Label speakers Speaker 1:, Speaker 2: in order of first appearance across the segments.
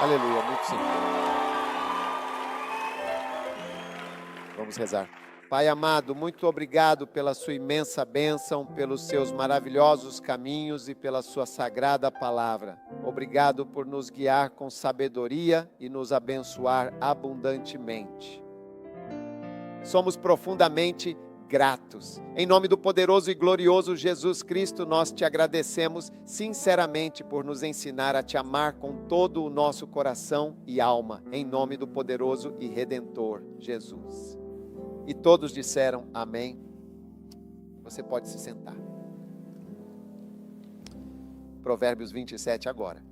Speaker 1: Aleluia, muito simples. Vamos rezar. Pai amado, muito obrigado pela sua imensa bênção, pelos seus maravilhosos caminhos e pela sua sagrada palavra. Obrigado por nos guiar com sabedoria e nos abençoar abundantemente. Somos profundamente gratos. Em nome do poderoso e glorioso Jesus Cristo, nós te agradecemos sinceramente por nos ensinar a te amar com todo o nosso coração e alma, em nome do poderoso e redentor Jesus. E todos disseram amém. Você pode se sentar. Provérbios 27 agora.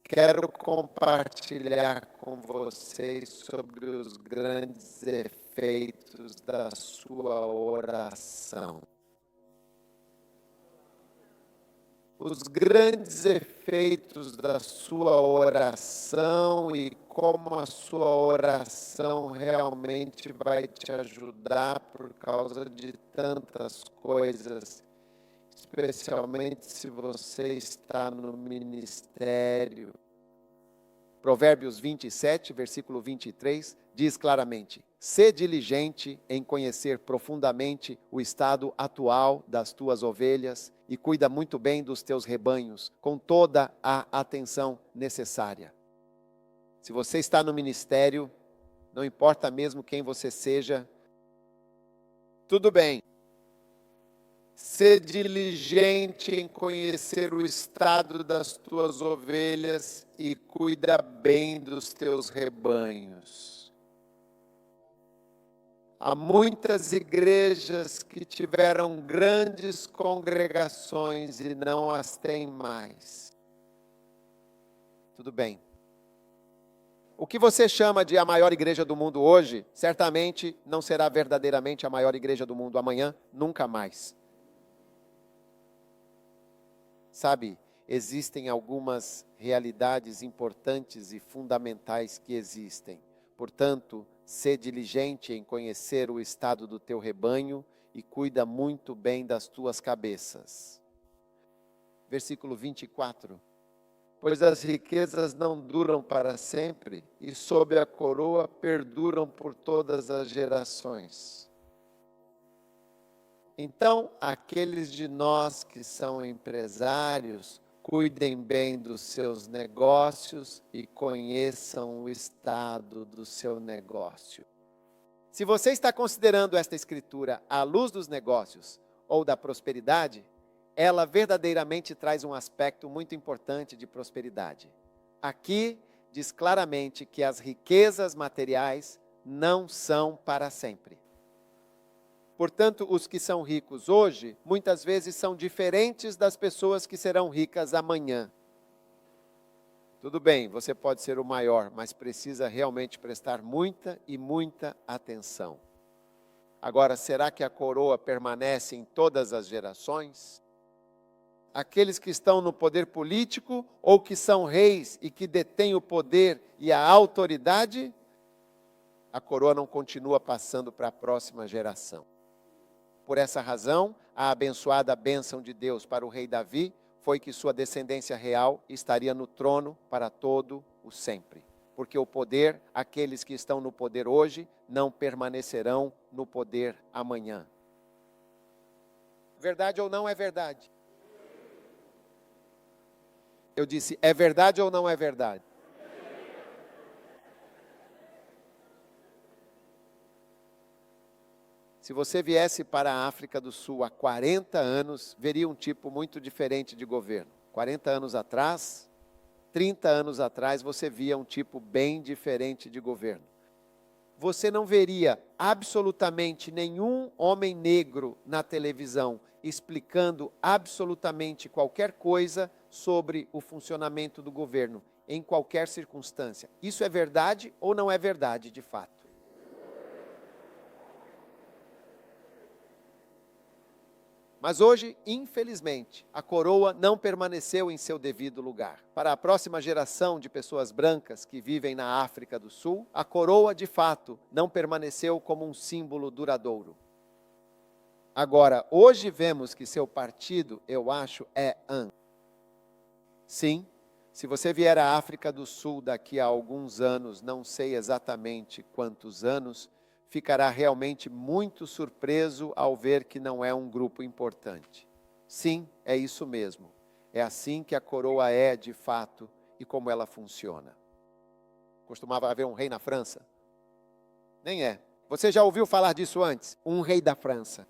Speaker 1: Quero compartilhar com vocês sobre os grandes efeitos da sua oração. Os grandes efeitos da sua oração e como a sua oração realmente vai te ajudar por causa de tantas coisas, especialmente se você está no ministério. Provérbios 27, versículo 23, diz claramente: sê diligente em conhecer profundamente o estado atual das tuas ovelhas e cuida muito bem dos teus rebanhos, com toda a atenção necessária. Se você está no ministério, não importa mesmo quem você seja, tudo bem. Sê diligente em conhecer o estado das tuas ovelhas e cuida bem dos teus rebanhos. Há muitas igrejas que tiveram grandes congregações e não as têm mais. Tudo bem. O que você chama de a maior igreja do mundo hoje, certamente não será verdadeiramente a maior igreja do mundo amanhã, nunca mais. Sabe, existem algumas realidades importantes e fundamentais que existem. Portanto, sê diligente em conhecer o estado do teu rebanho e cuida muito bem das tuas cabeças. Versículo 24. Pois as riquezas não duram para sempre e sob a coroa perduram por todas as gerações. Então, aqueles de nós que são empresários, cuidem bem dos seus negócios e conheçam o estado do seu negócio. Se você está considerando esta escritura à luz dos negócios ou da prosperidade, ela verdadeiramente traz um aspecto muito importante de prosperidade. Aqui diz claramente que as riquezas materiais não são para sempre. Portanto, os que são ricos hoje, muitas vezes são diferentes das pessoas que serão ricas amanhã. Tudo bem, você pode ser o maior, mas precisa realmente prestar muita e muita atenção. Agora, será que a coroa permanece em todas as gerações? Aqueles que estão no poder político ou que são reis e que detêm o poder e a autoridade, a coroa não continua passando para a próxima geração. Por essa razão, a abençoada bênção de Deus para o rei Davi foi que sua descendência real estaria no trono para todo o sempre. Porque o poder, aqueles que estão no poder hoje, não permanecerão no poder amanhã. Verdade ou não é verdade? Eu disse, é verdade ou não é verdade? Se você viesse para a África do Sul há 40 anos, veria um tipo muito diferente de governo. 40 anos atrás, 30 anos atrás, você via um tipo bem diferente de governo. Você não veria absolutamente nenhum homem negro na televisão explicando absolutamente qualquer coisa sobre o funcionamento do governo, em qualquer circunstância. Isso é verdade ou não é verdade, de fato? Mas hoje, infelizmente, a coroa não permaneceu em seu devido lugar. Para a próxima geração de pessoas brancas que vivem na África do Sul, a coroa, de fato, não permaneceu como um símbolo duradouro. Agora, hoje vemos que seu partido, eu acho, é AN. Sim, se você vier à África do Sul daqui a alguns anos, não sei exatamente quantos anos, ficará realmente muito surpreso ao ver que não é um grupo importante. Sim, é isso mesmo. É assim que a coroa é, de fato, e como ela funciona. Costumava haver um rei na França? Nem é. Você já ouviu falar disso antes? Um rei da França.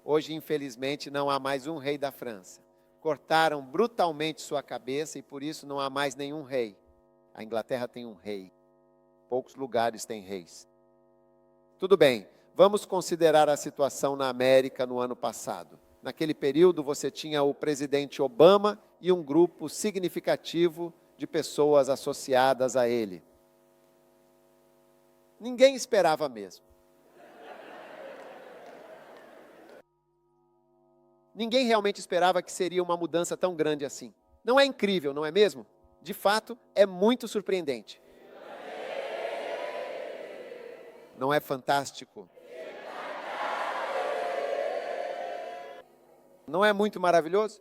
Speaker 1: Hoje, infelizmente, não há mais um rei da França. Cortaram brutalmente sua cabeça e por isso não há mais nenhum rei. A Inglaterra tem um rei. Poucos lugares têm reis. Tudo bem, vamos considerar a situação na América no ano passado. Naquele período você tinha o presidente Obama e um grupo significativo de pessoas associadas a ele. Ninguém esperava mesmo. Ninguém realmente esperava que seria uma mudança tão grande assim. Não é incrível, não é mesmo? De fato, é muito surpreendente. Não é fantástico? Não é muito maravilhoso?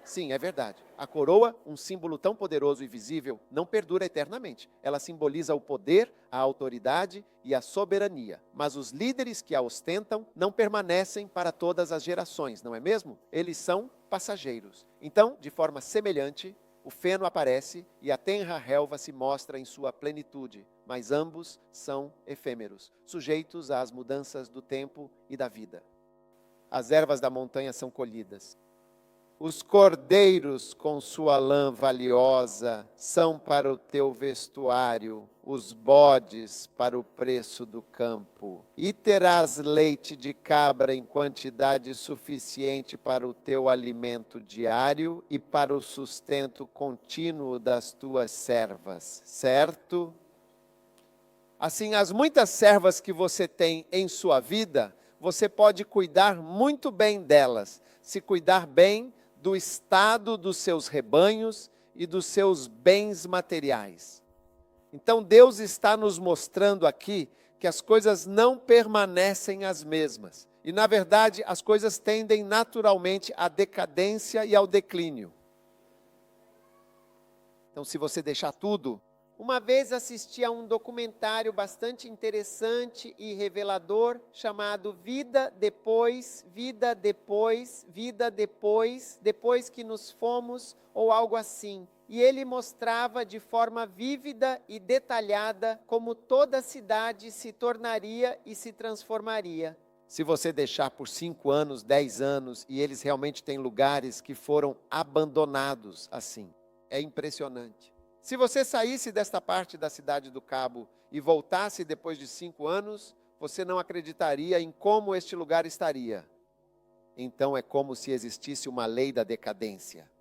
Speaker 1: Sim, é verdade. A coroa, um símbolo tão poderoso e visível, não perdura eternamente. Ela simboliza o poder, a autoridade e a soberania. Mas os líderes que a ostentam não permanecem para todas as gerações, não é mesmo? Eles são passageiros. Então, de forma semelhante, o feno aparece e a tenra relva se mostra em sua plenitude, mas ambos são efêmeros, sujeitos às mudanças do tempo e da vida. As ervas da montanha são colhidas. Os cordeiros com sua lã valiosa são para o teu vestuário, os bodes para o preço do campo. E terás leite de cabra em quantidade suficiente para o teu alimento diário e para o sustento contínuo das tuas servas, certo? Assim, as muitas servas que você tem em sua vida, você pode cuidar muito bem delas, se cuidar bem do estado dos seus rebanhos e dos seus bens materiais. Então Deus está nos mostrando aqui que as coisas não permanecem as mesmas. E na verdade as coisas tendem naturalmente à decadência e ao declínio. Então se você deixar tudo... Uma vez assisti a um documentário bastante interessante e revelador chamado Vida Depois, Vida Depois, Vida Depois, Depois que nos fomos, ou algo assim. E ele mostrava de forma vívida e detalhada como toda a cidade se tornaria e se transformaria. Se você deixar por 5 anos, 10 anos, e eles realmente têm lugares que foram abandonados assim. É impressionante. Se você saísse desta parte da Cidade do Cabo e voltasse depois de 5 anos, você não acreditaria em como este lugar estaria. Então é como se existisse uma lei da decadência.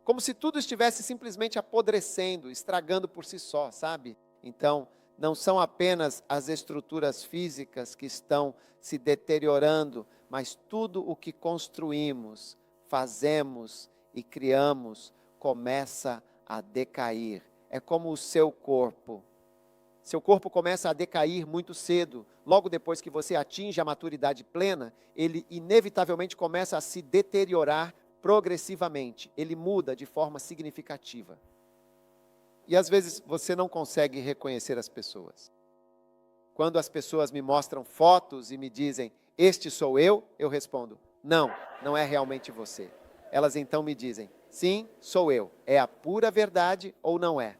Speaker 1: Como se tudo estivesse simplesmente apodrecendo, estragando por si só, sabe? Então, não são apenas as estruturas físicas que estão se deteriorando, mas tudo o que construímos, fazemos e criamos começa a decair. É como o seu corpo. Seu corpo começa a decair muito cedo. Logo depois que você atinge a maturidade plena, ele inevitavelmente começa a se deteriorar progressivamente. Ele muda de forma significativa. E às vezes você não consegue reconhecer as pessoas. Quando as pessoas me mostram fotos e me dizem, este sou eu respondo, não, não é realmente você. Elas então me dizem, sim, sou eu. É a pura verdade ou não é?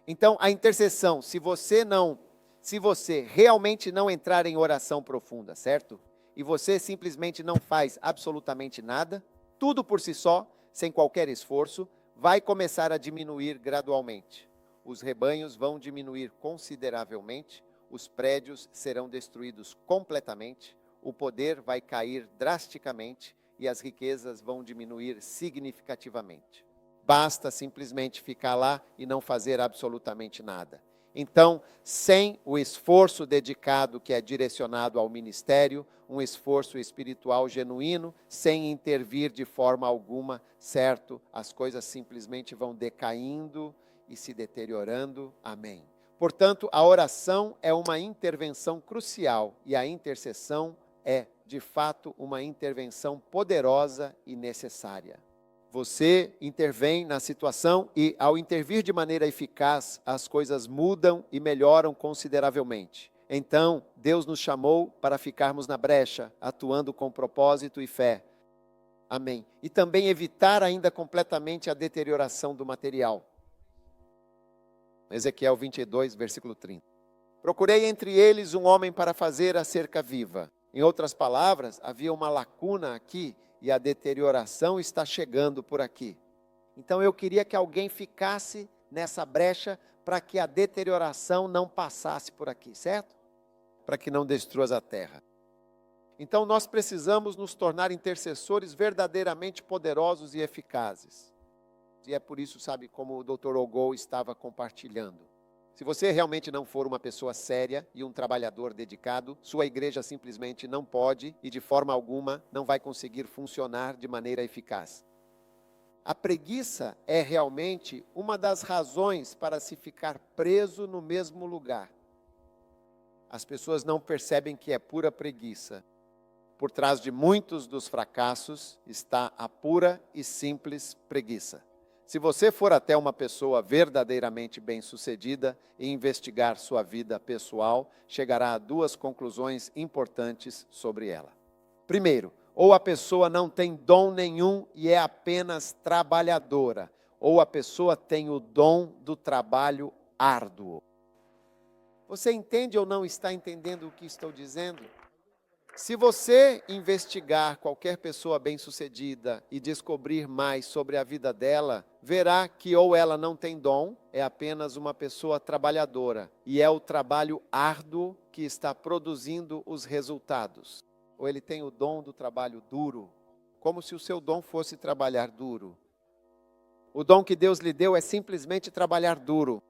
Speaker 1: Então, a intercessão, se você realmente não entrar em oração profunda, certo? E você simplesmente não faz absolutamente nada, tudo por si só, sem qualquer esforço, vai começar a diminuir gradualmente. Os rebanhos vão diminuir consideravelmente, os prédios serão destruídos completamente, o poder vai cair drasticamente e as riquezas vão diminuir significativamente. Basta simplesmente ficar lá e não fazer absolutamente nada. Então, sem o esforço dedicado que é direcionado ao ministério, um esforço espiritual genuíno, sem intervir de forma alguma, certo? As coisas simplesmente vão decaindo e se deteriorando. Amém. Portanto, a oração é uma intervenção crucial e a intercessão é, de fato, uma intervenção poderosa e necessária. Você intervém na situação e, ao intervir de maneira eficaz, as coisas mudam e melhoram consideravelmente. Então, Deus nos chamou para ficarmos na brecha, atuando com propósito e fé. Amém. E também evitar ainda completamente a deterioração do material. Ezequiel 22, versículo 30. Procurei entre eles um homem para fazer a cerca viva. Em outras palavras, havia uma lacuna aqui e a deterioração está chegando por aqui. Então eu queria que alguém ficasse nessa brecha para que a deterioração não passasse por aqui, certo? Para que não destrua a terra. Então nós precisamos nos tornar intercessores verdadeiramente poderosos e eficazes. E é por isso, sabe, como o Dr. Ogou estava compartilhando. Se você realmente não for uma pessoa séria e um trabalhador dedicado, sua igreja simplesmente não pode e de forma alguma não vai conseguir funcionar de maneira eficaz. A preguiça é realmente uma das razões para se ficar preso no mesmo lugar. As pessoas não percebem que é pura preguiça. Por trás de muitos dos fracassos está a pura e simples preguiça. Se você for até uma pessoa verdadeiramente bem-sucedida e investigar sua vida pessoal, chegará a duas conclusões importantes sobre ela. Primeiro, ou a pessoa não tem dom nenhum e é apenas trabalhadora, ou a pessoa tem o dom do trabalho árduo. Você entende ou não está entendendo o que estou dizendo? Se você investigar qualquer pessoa bem-sucedida e descobrir mais sobre a vida dela, verá que ou ela não tem dom, é apenas uma pessoa trabalhadora, e é o trabalho árduo que está produzindo os resultados. Ou ele tem o dom do trabalho duro, como se o seu dom fosse trabalhar duro. O dom que Deus lhe deu é simplesmente trabalhar duro.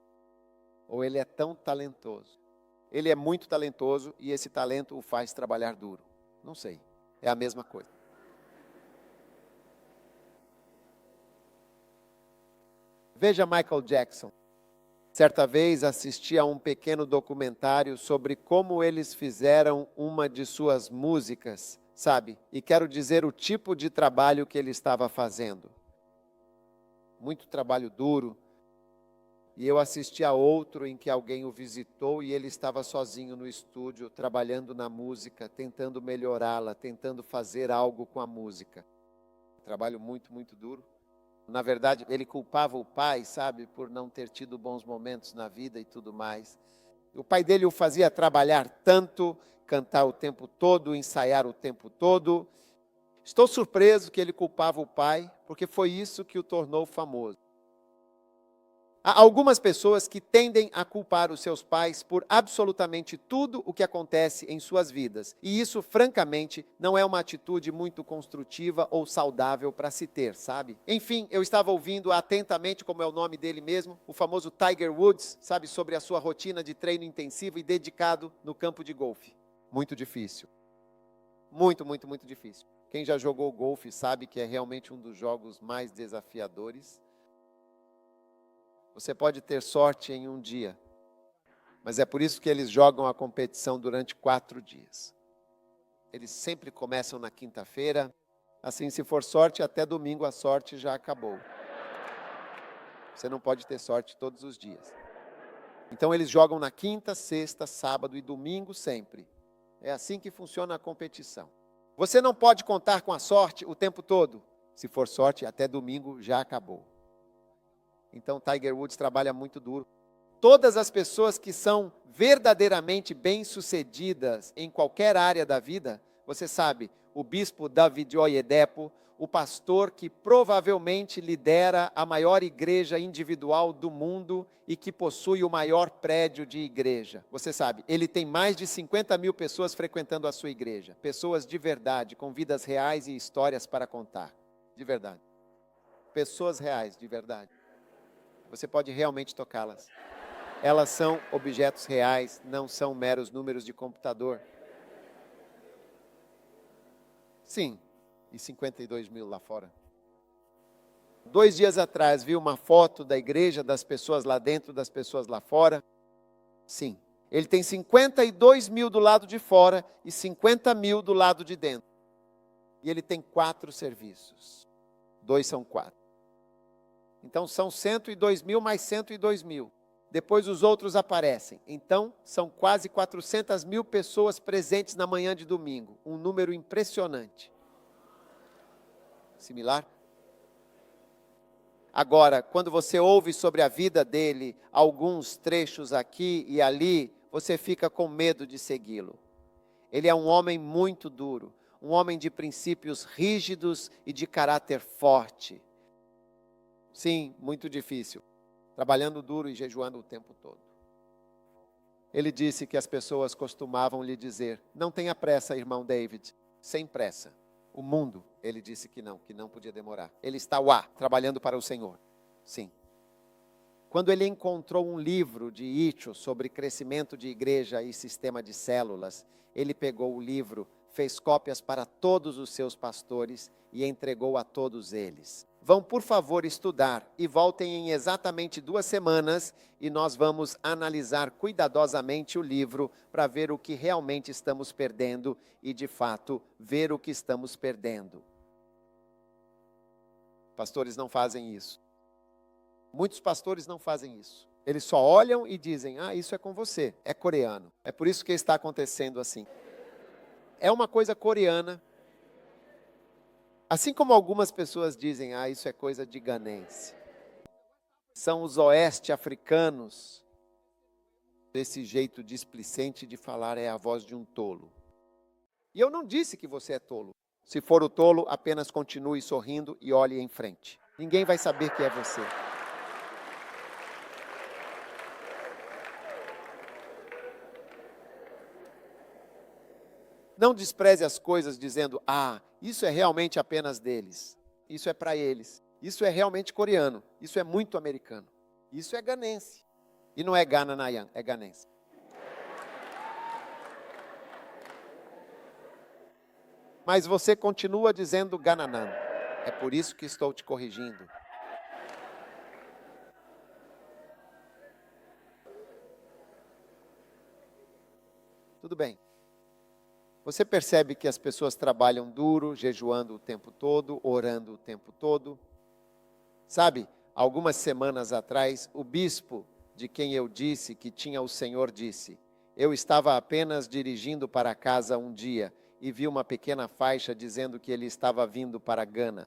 Speaker 1: Ou ele é tão talentoso. Ele é muito talentoso e esse talento o faz trabalhar duro. Não sei, é a mesma coisa. Veja Michael Jackson. Certa vez assisti a um pequeno documentário sobre como eles fizeram uma de suas músicas, sabe? E quero dizer o tipo de trabalho que ele estava fazendo. Muito trabalho duro. E eu assisti a outro em que alguém o visitou e ele estava sozinho no estúdio, trabalhando na música, tentando melhorá-la, tentando fazer algo com a música. Trabalho muito, muito duro. Na verdade, ele culpava o pai, sabe, por não ter tido bons momentos na vida e tudo mais. O pai dele o fazia trabalhar tanto, cantar o tempo todo, ensaiar o tempo todo. Estou surpreso que ele culpava o pai, porque foi isso que o tornou famoso. Há algumas pessoas que tendem a culpar os seus pais por absolutamente tudo o que acontece em suas vidas. E isso, francamente, não é uma atitude muito construtiva ou saudável para se ter, sabe? Enfim, eu estava ouvindo atentamente, como é o nome dele mesmo, o famoso Tiger Woods, sabe, sobre a sua rotina de treino intensivo e dedicado no campo de golfe. Muito difícil. Muito, muito, muito difícil. Quem já jogou golfe sabe que é realmente um dos jogos mais desafiadores. Você pode ter sorte em um dia, mas é por isso que eles jogam a competição durante 4 dias. Eles sempre começam na quinta-feira, assim, se for sorte, até domingo a sorte já acabou. Você não pode ter sorte todos os dias. Então eles jogam na quinta, sexta, sábado e domingo sempre. É assim que funciona a competição. Você não pode contar com a sorte o tempo todo. Se for sorte, até domingo já acabou. Então, Tiger Woods trabalha muito duro. Todas as pessoas que são verdadeiramente bem-sucedidas em qualquer área da vida, você sabe, o bispo David Oyedepo, o pastor que provavelmente lidera a maior igreja individual do mundo e que possui o maior prédio de igreja. Você sabe, ele tem mais de 50 mil pessoas frequentando a sua igreja. Pessoas de verdade, com vidas reais e histórias para contar. De verdade. Pessoas reais, de verdade. Você pode realmente tocá-las. Elas são objetos reais, não são meros números de computador. Sim, e 52 mil lá fora. 2 dias atrás, vi uma foto da igreja, das pessoas lá dentro, das pessoas lá fora. Sim, ele tem 52 mil do lado de fora e 50 mil do lado de dentro. E ele tem 4 serviços. 2 são 4. Então são 102 mil mais 102 mil. Depois os outros aparecem. Então são quase 400 mil pessoas presentes na manhã de domingo. Um número impressionante. Similar? Agora, quando você ouve sobre a vida dele, alguns trechos aqui e ali, você fica com medo de segui-lo. Ele é um homem muito duro, um homem de princípios rígidos e de caráter forte. Sim, muito difícil, trabalhando duro e jejuando o tempo todo. Ele disse que as pessoas costumavam lhe dizer: não tenha pressa, irmão David, sem pressa. O mundo, ele disse que não podia demorar. Ele está lá, trabalhando para o Senhor. Sim. Quando ele encontrou um livro de Itcho sobre crescimento de igreja e sistema de células, ele pegou o livro, fez cópias para todos os seus pastores e entregou a todos eles. Vão, por favor, estudar e voltem em exatamente 2 semanas e nós vamos analisar cuidadosamente o livro para ver o que realmente estamos perdendo e, de fato, ver o que estamos perdendo. Pastores não fazem isso. Muitos pastores não fazem isso. Eles só olham e dizem: ah, isso é com você, é coreano. É por isso que está acontecendo assim. É uma coisa coreana. Assim como algumas pessoas dizem: ah, isso é coisa de ganense. São os oeste africanos. Esse jeito displicente de falar é a voz de um tolo. E eu não disse que você é tolo. Se for o tolo, apenas continue sorrindo e olhe em frente. Ninguém vai saber que é você. Não despreze as coisas dizendo: ah, isso é realmente apenas deles. Isso é para eles. Isso é realmente coreano. Isso é muito americano. Isso é ganense. E não é Gananayan, é ganense. Mas você continua dizendo Gananan. É por isso que estou te corrigindo. Tudo bem. Você percebe que as pessoas trabalham duro, jejuando o tempo todo, orando o tempo todo. Sabe, algumas semanas atrás, o bispo de quem eu disse que tinha o Senhor disse: eu estava apenas dirigindo para casa um dia e vi uma pequena faixa dizendo que ele estava vindo para Gana.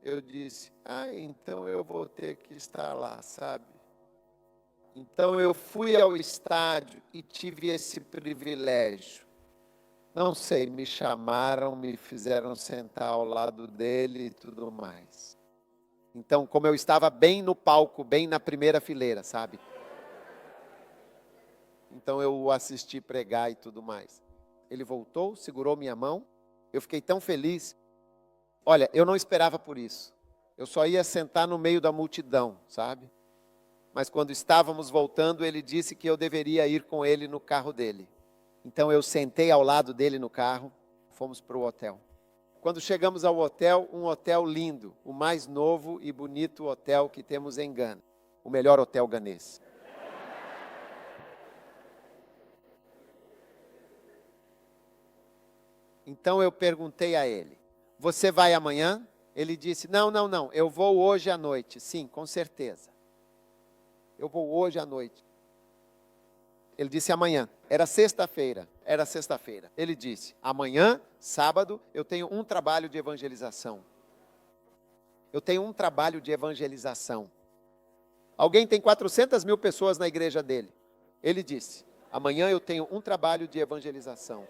Speaker 1: Eu disse: ah, então eu vou ter que estar lá, sabe? Então eu fui ao estádio e tive esse privilégio. Não sei, me chamaram, me fizeram sentar ao lado dele e tudo mais. Então, como eu estava bem no palco, bem na primeira fileira, sabe? Então eu o assisti pregar e tudo mais. Ele voltou, segurou minha mão, eu fiquei tão feliz. Olha, eu não esperava por isso. Eu só ia sentar no meio da multidão, sabe? Mas quando estávamos voltando, ele disse que eu deveria ir com ele no carro dele. Então eu sentei ao lado dele no carro, fomos para o hotel. Quando chegamos ao hotel, um hotel lindo, o mais novo e bonito hotel que temos em Gana. O melhor hotel ganês. Então eu perguntei a ele: você vai amanhã? Ele disse: não, eu vou hoje à noite. Sim, com certeza. Eu vou hoje à noite. Ele disse amanhã. Era sexta-feira. Ele disse: amanhã, sábado, eu tenho um trabalho de evangelização. Alguém tem 400 mil pessoas na igreja dele. Ele disse: amanhã eu tenho um trabalho de evangelização.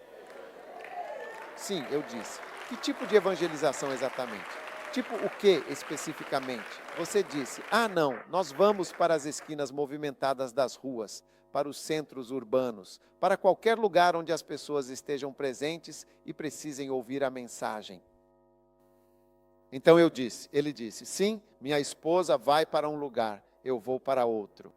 Speaker 1: Sim, eu disse. Que tipo de evangelização exatamente? Tipo o que especificamente? Você disse: ah, não, nós vamos para as esquinas movimentadas das ruas, para os centros urbanos, para qualquer lugar onde as pessoas estejam presentes e precisem ouvir a mensagem. Então ele disse: sim, minha esposa vai para um lugar, eu vou para outro.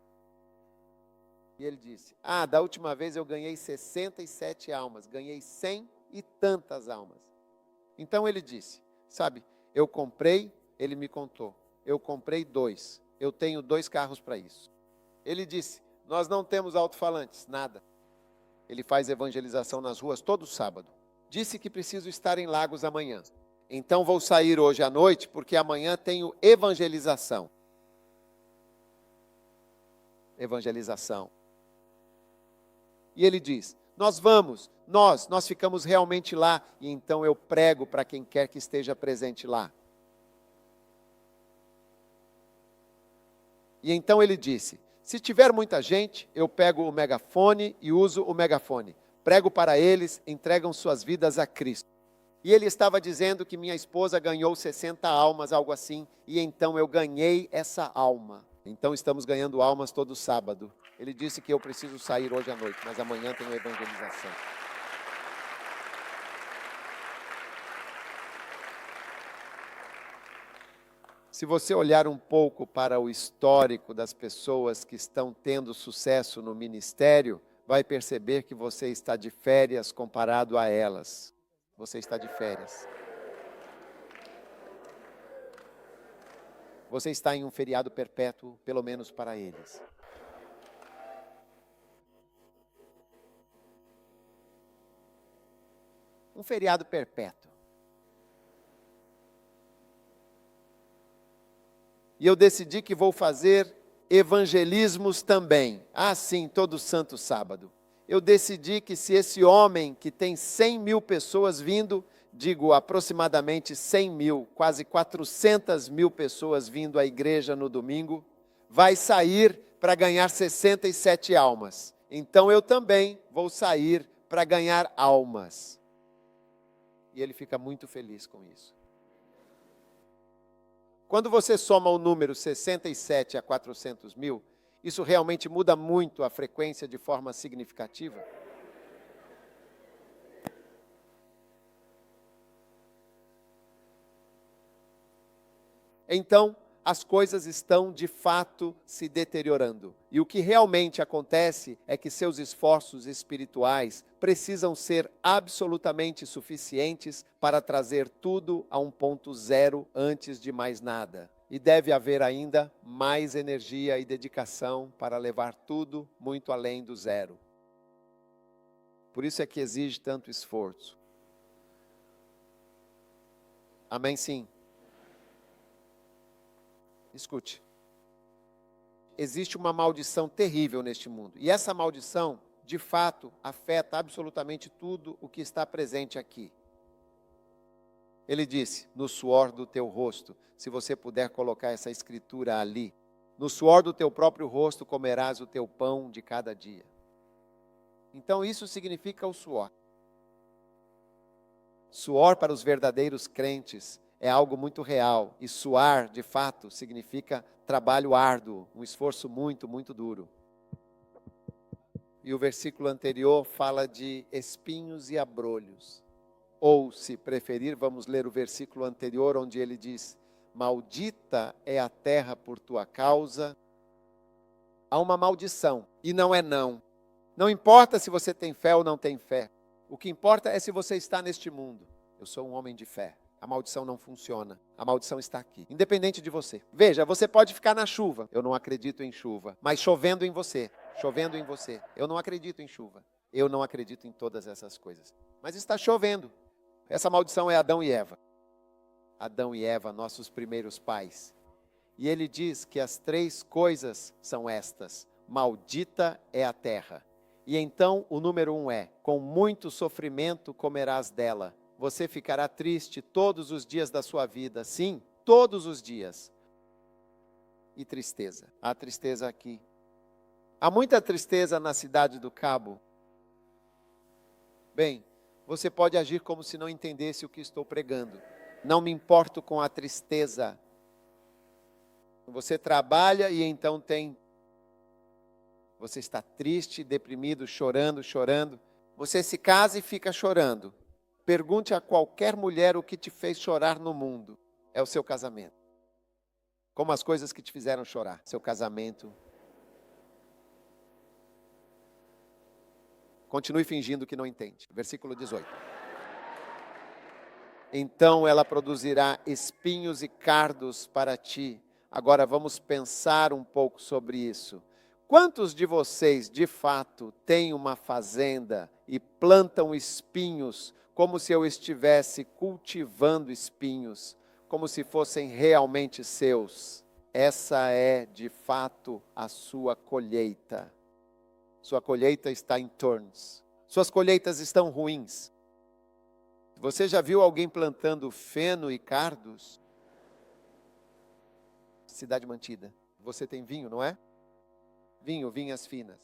Speaker 1: E ele disse, da última vez eu ganhei 67 almas, ganhei 100 e tantas almas. Então ele disse, sabe, eu comprei, ele me contou, eu comprei 2, eu tenho 2 carros para isso. Ele disse, nós não temos alto-falantes, nada. Ele faz evangelização nas ruas todo sábado. Disse que preciso estar em Lagos amanhã. Então vou sair hoje à noite, porque amanhã tenho evangelização. Evangelização. E ele diz, nós ficamos realmente lá, e então eu prego para quem quer que esteja presente lá. E então ele disse, se tiver muita gente, eu pego o megafone e uso o megafone. Prego para eles, entregam suas vidas a Cristo. E ele estava dizendo que minha esposa ganhou 60 almas, algo assim, e então eu ganhei essa alma. Então estamos ganhando almas todo sábado. Ele disse que eu preciso sair hoje à noite, mas amanhã tem uma evangelização. Se você olhar um pouco para o histórico das pessoas que estão tendo sucesso no ministério, vai perceber que você está de férias comparado a elas. Você está de férias. Você está em um feriado perpétuo, pelo menos para eles. Um feriado perpétuo. E eu decidi que vou fazer evangelismos também. Sim, todo santo sábado. Eu decidi que se esse homem que tem 100 mil pessoas vindo, digo aproximadamente 100 mil, quase 400 mil pessoas vindo à igreja no domingo, vai sair para ganhar 67 almas. Então eu também vou sair para ganhar almas. E ele fica muito feliz com isso. Quando você soma o número 67 a 400 mil, isso realmente muda muito a frequência de forma significativa? Então, as coisas estão de fato se deteriorando. E o que realmente acontece é que seus esforços espirituais precisam ser absolutamente suficientes para trazer tudo a um ponto zero antes de mais nada. E deve haver ainda mais energia e dedicação para levar tudo muito além do zero. Por isso é que exige tanto esforço. Amém, sim. Escute, existe uma maldição terrível neste mundo. E essa maldição, de fato, afeta absolutamente tudo o que está presente aqui. Ele disse, no suor do teu rosto, se você puder colocar essa escritura ali, no suor do teu próprio rosto comerás o teu pão de cada dia. Então isso significa o suor. Suor para os verdadeiros crentes é algo muito real. E suar, de fato, significa trabalho árduo, um esforço muito, muito duro. E o versículo anterior fala de espinhos e abrolhos. Ou, se preferir, vamos ler o versículo anterior, onde ele diz, maldita é a terra por tua causa. Há uma maldição, e não é não. Não importa se você tem fé ou não tem fé. O que importa é se você está neste mundo. Eu sou um homem de fé. A maldição não funciona. A maldição está aqui, independente de você. Veja, você pode ficar na chuva. Eu não acredito em chuva. Mas chovendo em você. Chovendo em você. Eu não acredito em chuva. Eu não acredito em todas essas coisas. Mas está chovendo. Essa maldição é Adão e Eva. Adão e Eva, nossos primeiros pais. E ele diz que as 3 coisas são estas. Maldita é a terra. E então o número 1 é, com muito sofrimento comerás dela. Você ficará triste todos os dias da sua vida. Sim, todos os dias. E tristeza. Há tristeza aqui. Há muita tristeza na cidade do Cabo. Bem, você pode agir como se não entendesse o que estou pregando. Não me importo com a tristeza. Você trabalha e então você está triste, deprimido, chorando. Você se casa e fica chorando. Pergunte a qualquer mulher o que te fez chorar no mundo. É o seu casamento. Como as coisas que te fizeram chorar. Seu casamento. Continue fingindo que não entende. Versículo 18. Então ela produzirá espinhos e cardos para ti. Agora vamos pensar um pouco sobre isso. Quantos de vocês, de fato, têm uma fazenda e plantam espinhos como se eu estivesse cultivando espinhos, como se fossem realmente seus? Essa é, de fato, a sua colheita. Sua colheita está em turns. Suas colheitas estão ruins. Você já viu alguém plantando feno e cardos? Cidade Mantida. Você tem vinho, não é? Vinho, vinhas finas.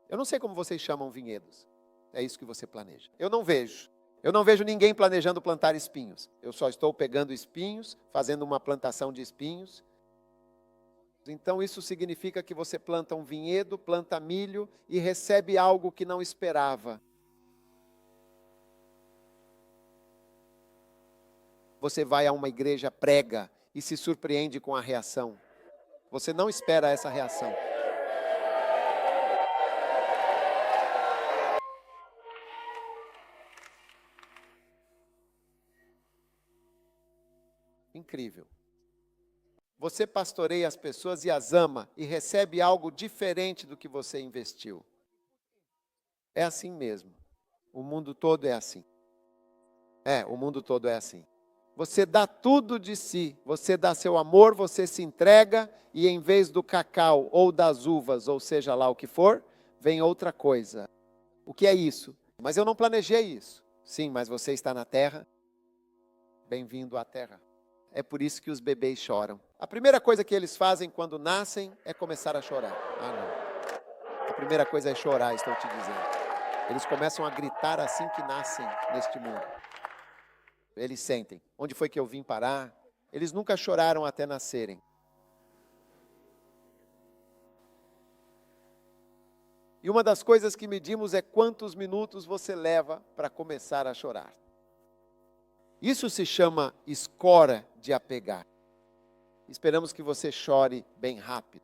Speaker 1: Eu não sei como vocês chamam vinhedos. É isso que você planeja. Eu não vejo. Eu não vejo ninguém planejando plantar espinhos. Eu só estou pegando espinhos, fazendo uma plantação de espinhos. Então isso significa que você planta um vinhedo, planta milho e recebe algo que não esperava. Você vai a uma igreja, prega e se surpreende com a reação. Você não espera essa reação. Incrível. Você pastoreia as pessoas e as ama e recebe algo diferente do que você investiu. É assim mesmo. O mundo todo é assim. O mundo todo é assim. Você dá tudo de si, você dá seu amor, você se entrega e em vez do cacau ou das uvas, ou seja lá o que for, vem outra coisa. O que é isso? Mas eu não planejei isso. Sim, mas você está na terra. Bem-vindo à terra. É por isso que os bebês choram. A primeira coisa que eles fazem quando nascem é começar a chorar. Não. A primeira coisa é chorar, estou te dizendo. Eles começam a gritar assim que nascem neste mundo. Eles sentem. Onde foi que eu vim parar? Eles nunca choraram até nascerem. E uma das coisas que medimos é quantos minutos você leva para começar a chorar. Isso se chama escora de apegar. Esperamos que você chore bem rápido.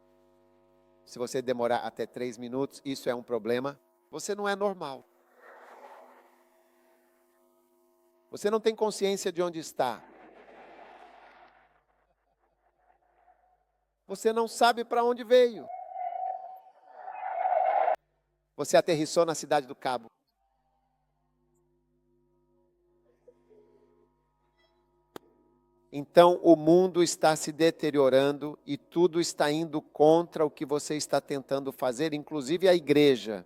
Speaker 1: Se você demorar até 3 minutos, isso é um problema. Você não é normal. Você não tem consciência de onde está. Você não sabe para onde veio. Você aterrissou na cidade do Cabo. Então o mundo está se deteriorando e tudo está indo contra o que você está tentando fazer, inclusive a igreja.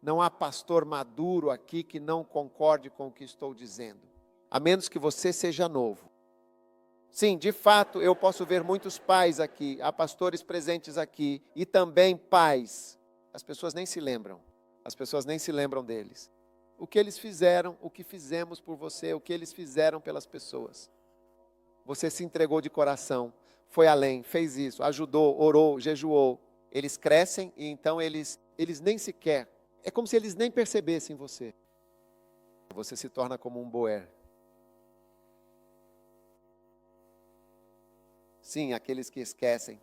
Speaker 1: Não há pastor maduro aqui que não concorde com o que estou dizendo, a menos que você seja novo. Sim, de fato, eu posso ver muitos pais aqui, há pastores presentes aqui, e também pais. As pessoas nem se lembram, as pessoas nem se lembram deles. O que eles fizeram, o que fizemos por você, o que eles fizeram pelas pessoas. Você se entregou de coração, foi além, fez isso, ajudou, orou, jejuou. Eles crescem e então eles nem sequer, é como se eles nem percebessem você. Você se torna como um boer. Sim, aqueles que esquecem.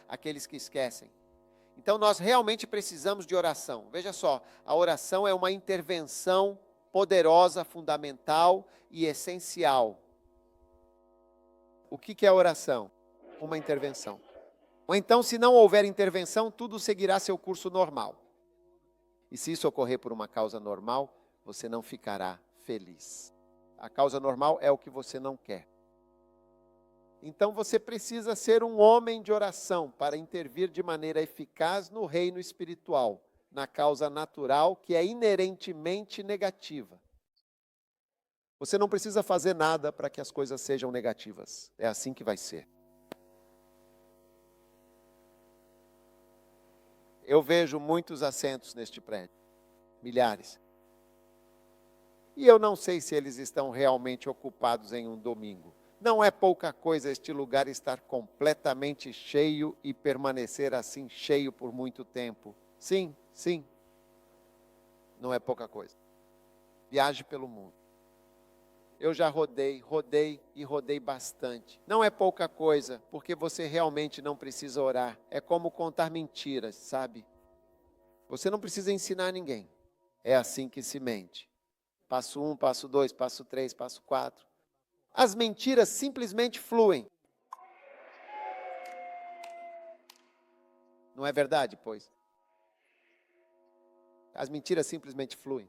Speaker 1: Aqueles que esquecem. Então nós realmente precisamos de oração. Veja só, a oração é uma intervenção poderosa, fundamental e essencial. O que é a oração? Uma intervenção. Ou então, se não houver intervenção, tudo seguirá seu curso normal. E se isso ocorrer por uma causa normal, você não ficará feliz. A causa normal é o que você não quer. Então você precisa ser um homem de oração para intervir de maneira eficaz no reino espiritual, na causa natural que é inerentemente negativa. Você não precisa fazer nada para que as coisas sejam negativas. É assim que vai ser. Eu vejo muitos assentos neste prédio, milhares. E eu não sei se eles estão realmente ocupados em um domingo. Não é pouca coisa este lugar estar completamente cheio e permanecer assim cheio por muito tempo. Sim, sim. Não é pouca coisa. Viaje pelo mundo. Eu já rodei e rodei bastante. Não é pouca coisa, porque você realmente não precisa orar. É como contar mentiras, sabe? Você não precisa ensinar ninguém. É assim que se mente. Passo 1, passo 2, passo 3, passo 4. As mentiras simplesmente fluem. Não é verdade, pois? As mentiras simplesmente fluem.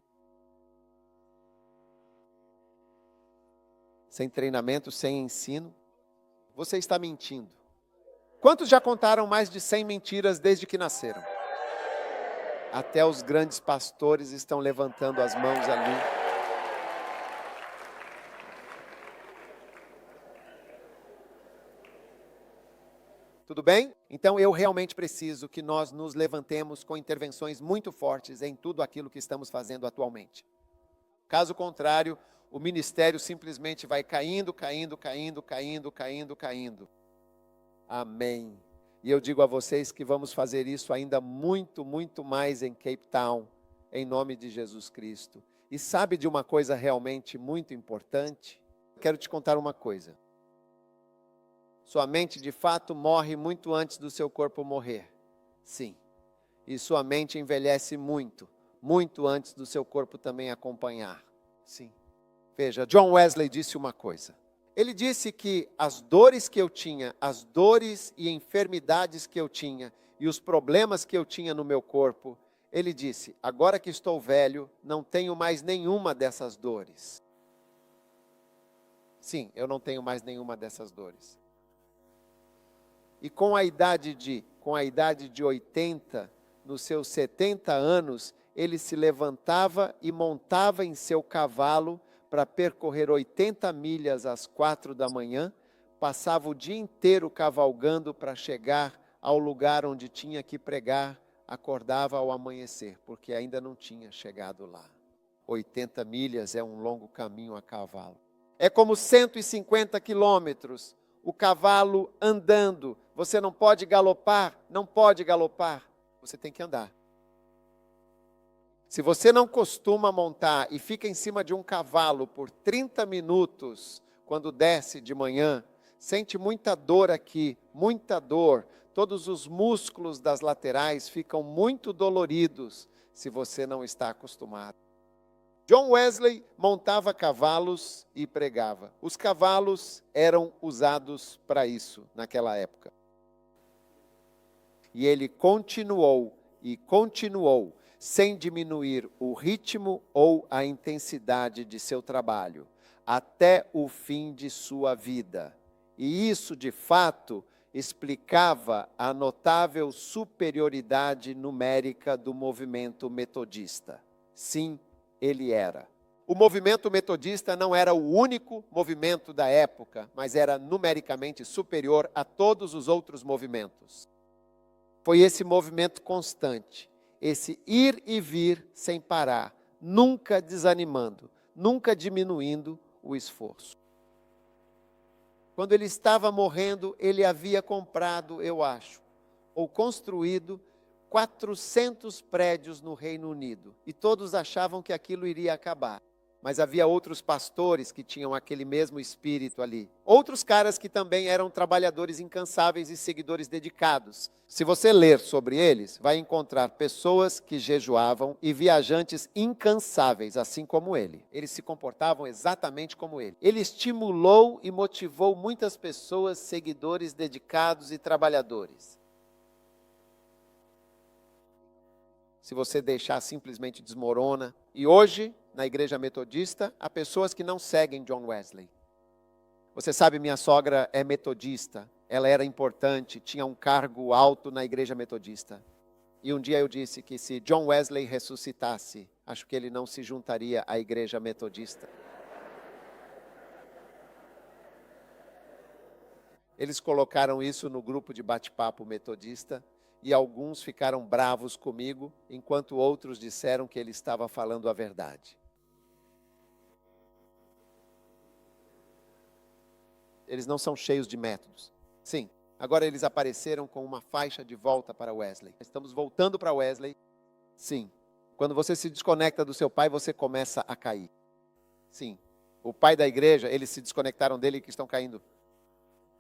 Speaker 1: Sem treinamento, sem ensino, você está mentindo. Quantos já contaram mais de 100 mentiras desde que nasceram? Até os grandes pastores estão levantando as mãos ali. Tudo bem? Então eu realmente preciso que nós nos levantemos com intervenções muito fortes em tudo aquilo que estamos fazendo atualmente. Caso contrário, o ministério simplesmente vai caindo. Amém. E eu digo a vocês que vamos fazer isso ainda muito mais em Cape Town, em nome de Jesus Cristo. E sabe de uma coisa realmente muito importante? Quero te contar uma coisa. Sua mente, de fato, morre muito antes do seu corpo morrer. Sim. E sua mente envelhece muito antes do seu corpo também acompanhar. Sim. Veja, John Wesley disse uma coisa. Ele disse que as dores que eu tinha, as dores e enfermidades que eu tinha e os problemas que eu tinha no meu corpo, ele disse, agora que estou velho, não tenho mais nenhuma dessas dores. Sim, eu não tenho mais nenhuma dessas dores. E com a idade de 80, nos seus 70 anos, ele se levantava e montava em seu cavalo para percorrer 80 milhas às 4 da manhã, passava o dia inteiro cavalgando para chegar ao lugar onde tinha que pregar, acordava ao amanhecer, porque ainda não tinha chegado lá. 80 milhas é um longo caminho a cavalo. É como 150 quilômetros, o cavalo andando. Você não pode galopar, você tem que andar. Se você não costuma montar e fica em cima de um cavalo por 30 minutos, quando desce de manhã, sente muita dor aqui, muita dor. Todos os músculos das laterais ficam muito doloridos se você não está acostumado. John Wesley montava cavalos e pregava. Os cavalos eram usados para isso naquela época. E ele continuou, sem diminuir o ritmo ou a intensidade de seu trabalho, até o fim de sua vida. E isso, de fato, explicava a notável superioridade numérica do movimento metodista. Sim, ele era. O movimento metodista não era o único movimento da época, mas era numericamente superior a todos os outros movimentos. Foi esse movimento constante, esse ir e vir sem parar, nunca desanimando, nunca diminuindo o esforço. Quando ele estava morrendo, ele havia comprado, eu acho, ou construído 400 prédios no Reino Unido. E todos achavam que aquilo iria acabar. Mas havia outros pastores que tinham aquele mesmo espírito ali. Outros caras que também eram trabalhadores incansáveis e seguidores dedicados. Se você ler sobre eles, vai encontrar pessoas que jejuavam e viajantes incansáveis, assim como ele. Eles se comportavam exatamente como ele. Ele estimulou e motivou muitas pessoas, seguidores dedicados e trabalhadores. Se você deixar, simplesmente desmorona. E hoje, na igreja metodista, há pessoas que não seguem John Wesley. Você sabe, minha sogra é metodista. Ela era importante, tinha um cargo alto na igreja metodista. E um dia eu disse que se John Wesley ressuscitasse, acho que ele não se juntaria à igreja metodista. Eles colocaram isso no grupo de bate-papo metodista. E alguns ficaram bravos comigo, enquanto outros disseram que ele estava falando a verdade. Eles não são cheios de métodos. Sim, agora eles apareceram com uma faixa de volta para Wesley. Estamos voltando para Wesley. Sim, quando você se desconecta do seu pai, você começa a cair. Sim, O pai da igreja, eles se desconectaram dele e que estão caindo.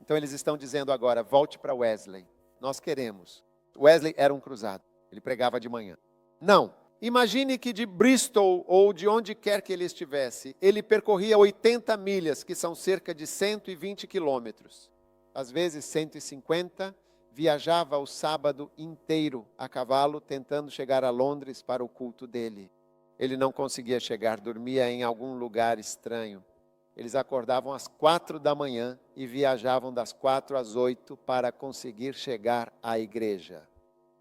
Speaker 1: Então eles estão dizendo agora, volte para Wesley. Nós queremos. Wesley era um cruzado, ele pregava de manhã. Não, imagine que de Bristol ou de onde quer que ele estivesse, ele percorria 80 milhas, que são cerca de 120 quilômetros. Às vezes 150, viajava o sábado inteiro a cavalo, tentando chegar a Londres para o culto dele. Ele não conseguia chegar, dormia em algum lugar estranho. Eles acordavam às 4 da manhã e viajavam das 4 às 8 para conseguir chegar à igreja.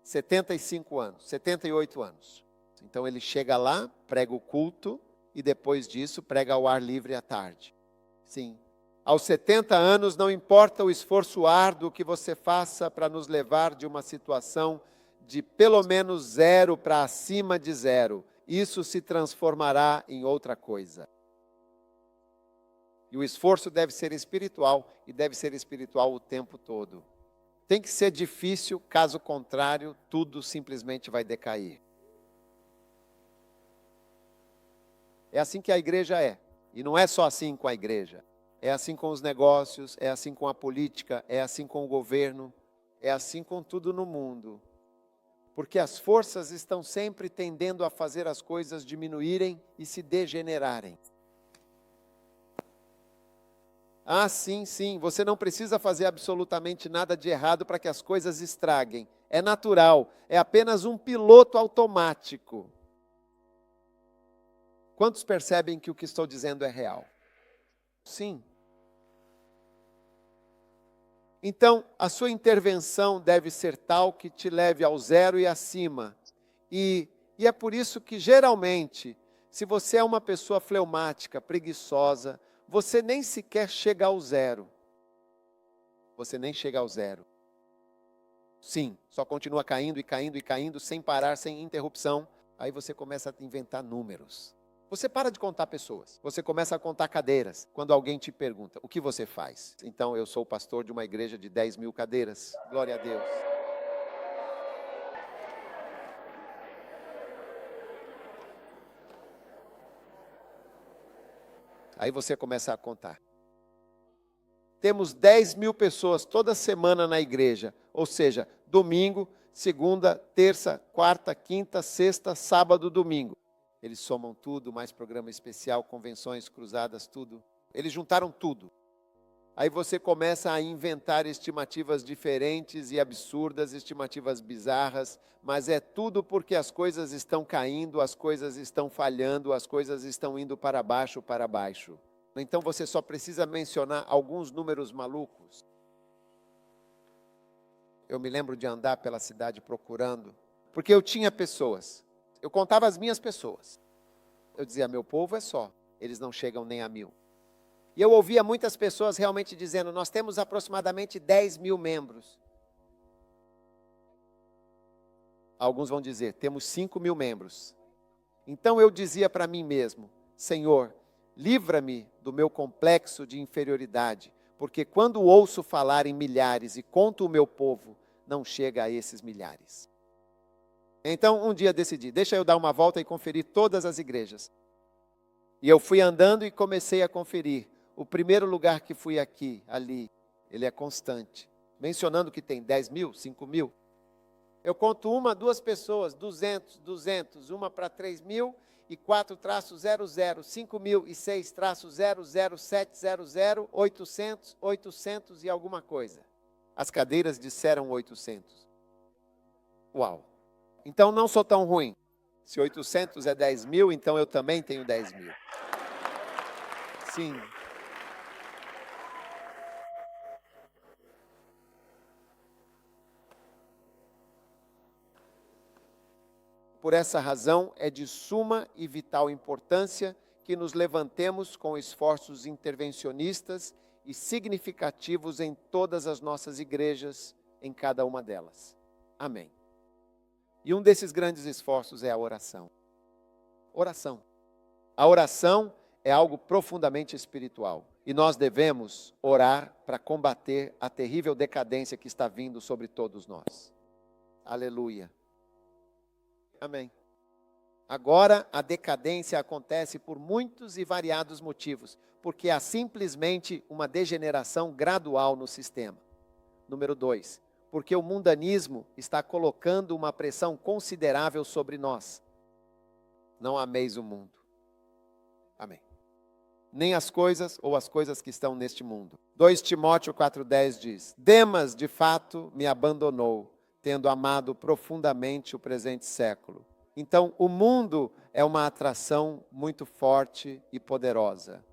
Speaker 1: 75 anos, 78 anos. Então ele chega lá, prega o culto e depois disso prega ao ar livre à tarde. Sim. Aos 70 anos, não importa o esforço árduo que você faça para nos levar de uma situação de pelo menos 0 para acima de 0, isso se transformará em outra coisa. E o esforço deve ser espiritual, e deve ser espiritual o tempo todo. Tem que ser difícil, caso contrário, tudo simplesmente vai decair. É assim que a igreja é. E não é só assim com a igreja. É assim com os negócios, é assim com a política, é assim com o governo, é assim com tudo no mundo. Porque as forças estão sempre tendendo a fazer as coisas diminuírem e se degenerarem. Ah, sim, sim, você não precisa fazer absolutamente nada de errado para que as coisas estraguem. É natural, é apenas um piloto automático. Quantos percebem que o que estou dizendo é real? Sim. Então, a sua intervenção deve ser tal que te leve ao 0 e acima. E é por isso que, geralmente, se você é uma pessoa fleumática, preguiçosa, você nem sequer chega ao 0. Você nem chega ao 0. Sim, só continua caindo e caindo e caindo, sem parar, sem interrupção. Aí você começa a inventar números. Você para de contar pessoas, você começa a contar cadeiras. Quando alguém te pergunta, o que você faz? Então, eu sou pastor de uma igreja de 10 mil cadeiras. Glória a Deus. Aí você começa a contar. Temos 10 mil pessoas toda semana na igreja. Ou seja, domingo, segunda, terça, quarta, quinta, sexta, sábado, domingo. Eles somam tudo, mais programa especial, convenções, cruzadas, tudo. Eles juntaram tudo. Aí você começa a inventar estimativas diferentes e absurdas, estimativas bizarras, mas é tudo porque as coisas estão caindo, as coisas estão falhando, as coisas estão indo para baixo, para baixo. Então você só precisa mencionar alguns números malucos. Eu me lembro de andar pela cidade procurando, porque eu tinha pessoas. Eu contava as minhas pessoas. Eu dizia, meu povo é só, eles não chegam nem a 1000. E eu ouvia muitas pessoas realmente dizendo, nós temos aproximadamente 10 mil membros. Alguns vão dizer, temos 5 mil membros. Então eu dizia para mim mesmo, Senhor, livra-me do meu complexo de inferioridade, porque quando ouço falar em milhares e conto o meu povo, não chega a esses milhares. Então, um dia decidi, deixa eu dar uma volta e conferir todas as igrejas. E eu fui andando e comecei a conferir. O primeiro lugar que fui aqui, ali, ele é constante. Mencionando que tem 10 mil, 5 mil. Eu conto 1, 2 pessoas, 200, 200, 1 para 3 mil e 4-00, 5 mil e 6-00700, 800, 800 e alguma coisa. As cadeiras disseram 800. Uau! Então não sou tão ruim. Se 800 é 10 mil, então eu também tenho 10 mil. Sim. Por essa razão, é de suma e vital importância que nos levantemos com esforços intervencionistas e significativos em todas as nossas igrejas, em cada uma delas. Amém. E um desses grandes esforços é a oração. Oração. A oração é algo profundamente espiritual. E nós devemos orar para combater a terrível decadência que está vindo sobre todos nós. Aleluia. Amém. Agora, a decadência acontece por muitos e variados motivos, porque há simplesmente uma degeneração gradual no sistema. Número 2, porque o mundanismo está colocando uma pressão considerável sobre nós. Não ameis o mundo. Amém. Nem as coisas ou as coisas que estão neste mundo. 2 Timóteo 4,10 diz: Demas, de fato, me abandonou, tendo amado profundamente o presente século. Então, o mundo é uma atração muito forte e poderosa.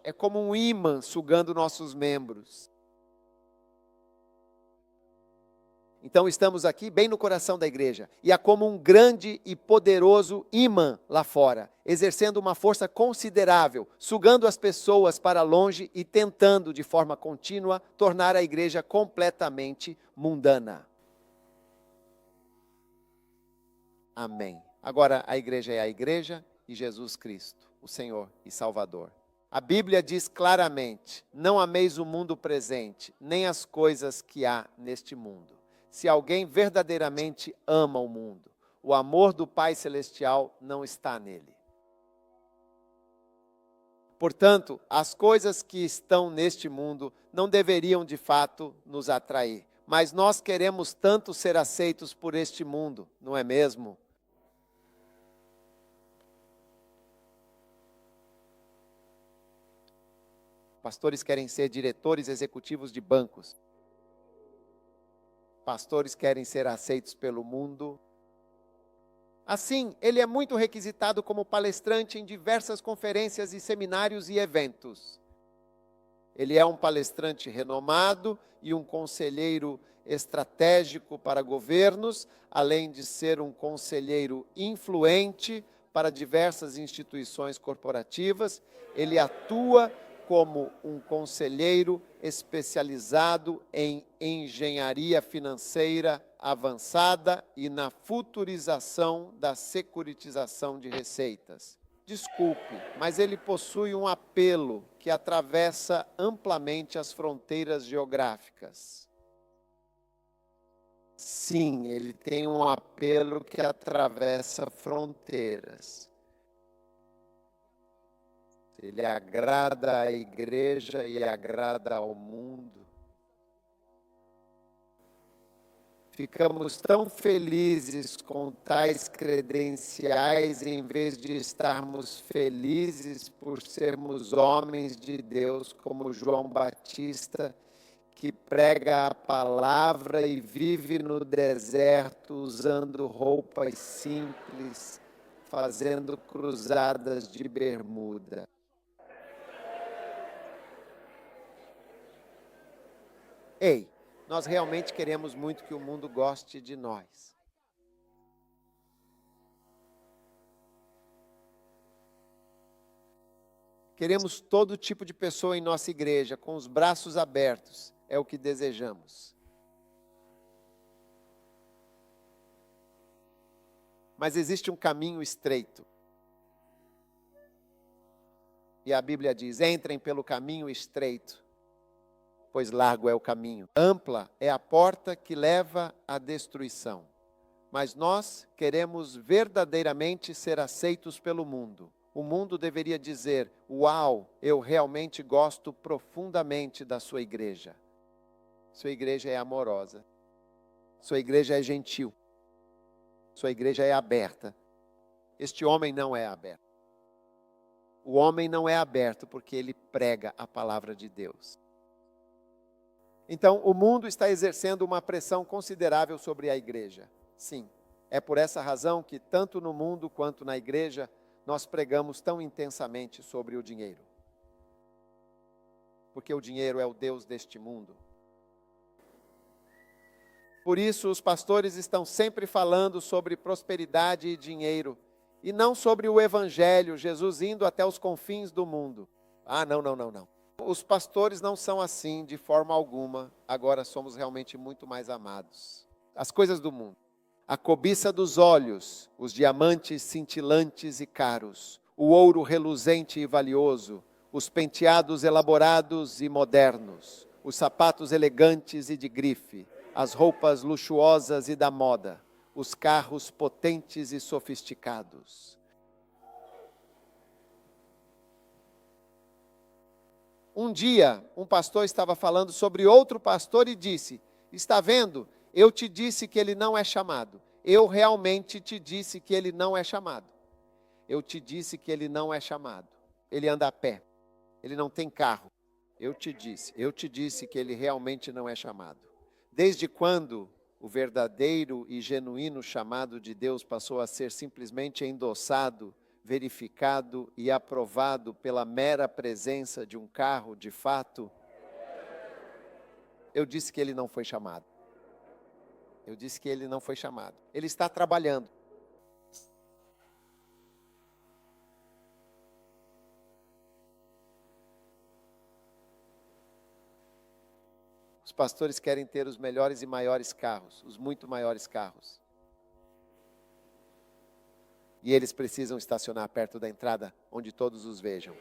Speaker 1: É como um ímã sugando nossos membros. Então, estamos aqui bem no coração da igreja. E há como um grande e poderoso ímã lá fora, exercendo uma força considerável, sugando as pessoas para longe e tentando, de forma contínua, tornar a igreja completamente mundana. Amém. Agora, a igreja é a igreja e Jesus Cristo, o Senhor e Salvador. A Bíblia diz claramente: não ameis o mundo presente, nem as coisas que há neste mundo. Se alguém verdadeiramente ama o mundo, o amor do Pai Celestial não está nele. Portanto, as coisas que estão neste mundo não deveriam de fato nos atrair. Mas nós queremos tanto ser aceitos por este mundo, não é mesmo? Pastores querem ser diretores executivos de bancos. Pastores querem ser aceitos pelo mundo. Assim, ele é muito requisitado como palestrante em diversas conferências e seminários e eventos. Ele é um palestrante renomado e um conselheiro estratégico para governos, além de ser um conselheiro influente para diversas instituições corporativas. Ele atua como um conselheiro especializado em engenharia financeira avançada e na futurização da securitização de receitas. Desculpe, mas ele possui um apelo que atravessa amplamente as fronteiras geográficas. Sim, ele tem um apelo que atravessa fronteiras. Ele agrada à igreja e agrada ao mundo. Ficamos tão felizes com tais credenciais, em vez de estarmos felizes por sermos homens de Deus, como João Batista, que prega a palavra e vive no deserto usando roupas simples, fazendo cruzadas de bermuda. Ei, nós realmente queremos muito que o mundo goste de nós. Queremos todo tipo de pessoa em nossa igreja, com os braços abertos, é o que desejamos. Mas existe um caminho estreito. E a Bíblia diz: entrem pelo caminho estreito, pois largo é o caminho. Ampla é a porta que leva à destruição. Mas nós queremos verdadeiramente ser aceitos pelo mundo. O mundo deveria dizer: uau, eu realmente gosto profundamente da sua igreja. Sua igreja é amorosa. Sua igreja é gentil. Sua igreja é aberta. Este homem não é aberto. O homem não é aberto porque ele prega a palavra de Deus. Então, o mundo está exercendo uma pressão considerável sobre a igreja. Sim, é por essa razão que, tanto no mundo quanto na igreja, nós pregamos tão intensamente sobre o dinheiro. Porque o dinheiro é o Deus deste mundo. Por isso, os pastores estão sempre falando sobre prosperidade e dinheiro, e não sobre o Evangelho, Jesus indo até os confins do mundo. Não. Os pastores não são assim de forma alguma. Agora somos realmente muito mais amados. As coisas do mundo. A cobiça dos olhos, os diamantes cintilantes e caros, o ouro reluzente e valioso, os penteados elaborados e modernos, os sapatos elegantes e de grife, as roupas luxuosas e da moda, os carros potentes e sofisticados. Um dia, um pastor estava falando sobre outro pastor e disse: está vendo? Eu te disse que ele não é chamado. Eu realmente te disse que ele não é chamado. Eu te disse que ele não é chamado. Ele anda a pé. Ele não tem carro. Eu te disse que ele realmente não é chamado. Desde quando o verdadeiro e genuíno chamado de Deus passou a ser simplesmente endossado, verificado e aprovado pela mera presença de um carro, de fato, eu disse que ele não foi chamado. Eu disse que ele não foi chamado. Ele está trabalhando. Os pastores querem ter os melhores e maiores carros, os muito maiores carros. E eles precisam estacionar perto da entrada, onde todos os vejam.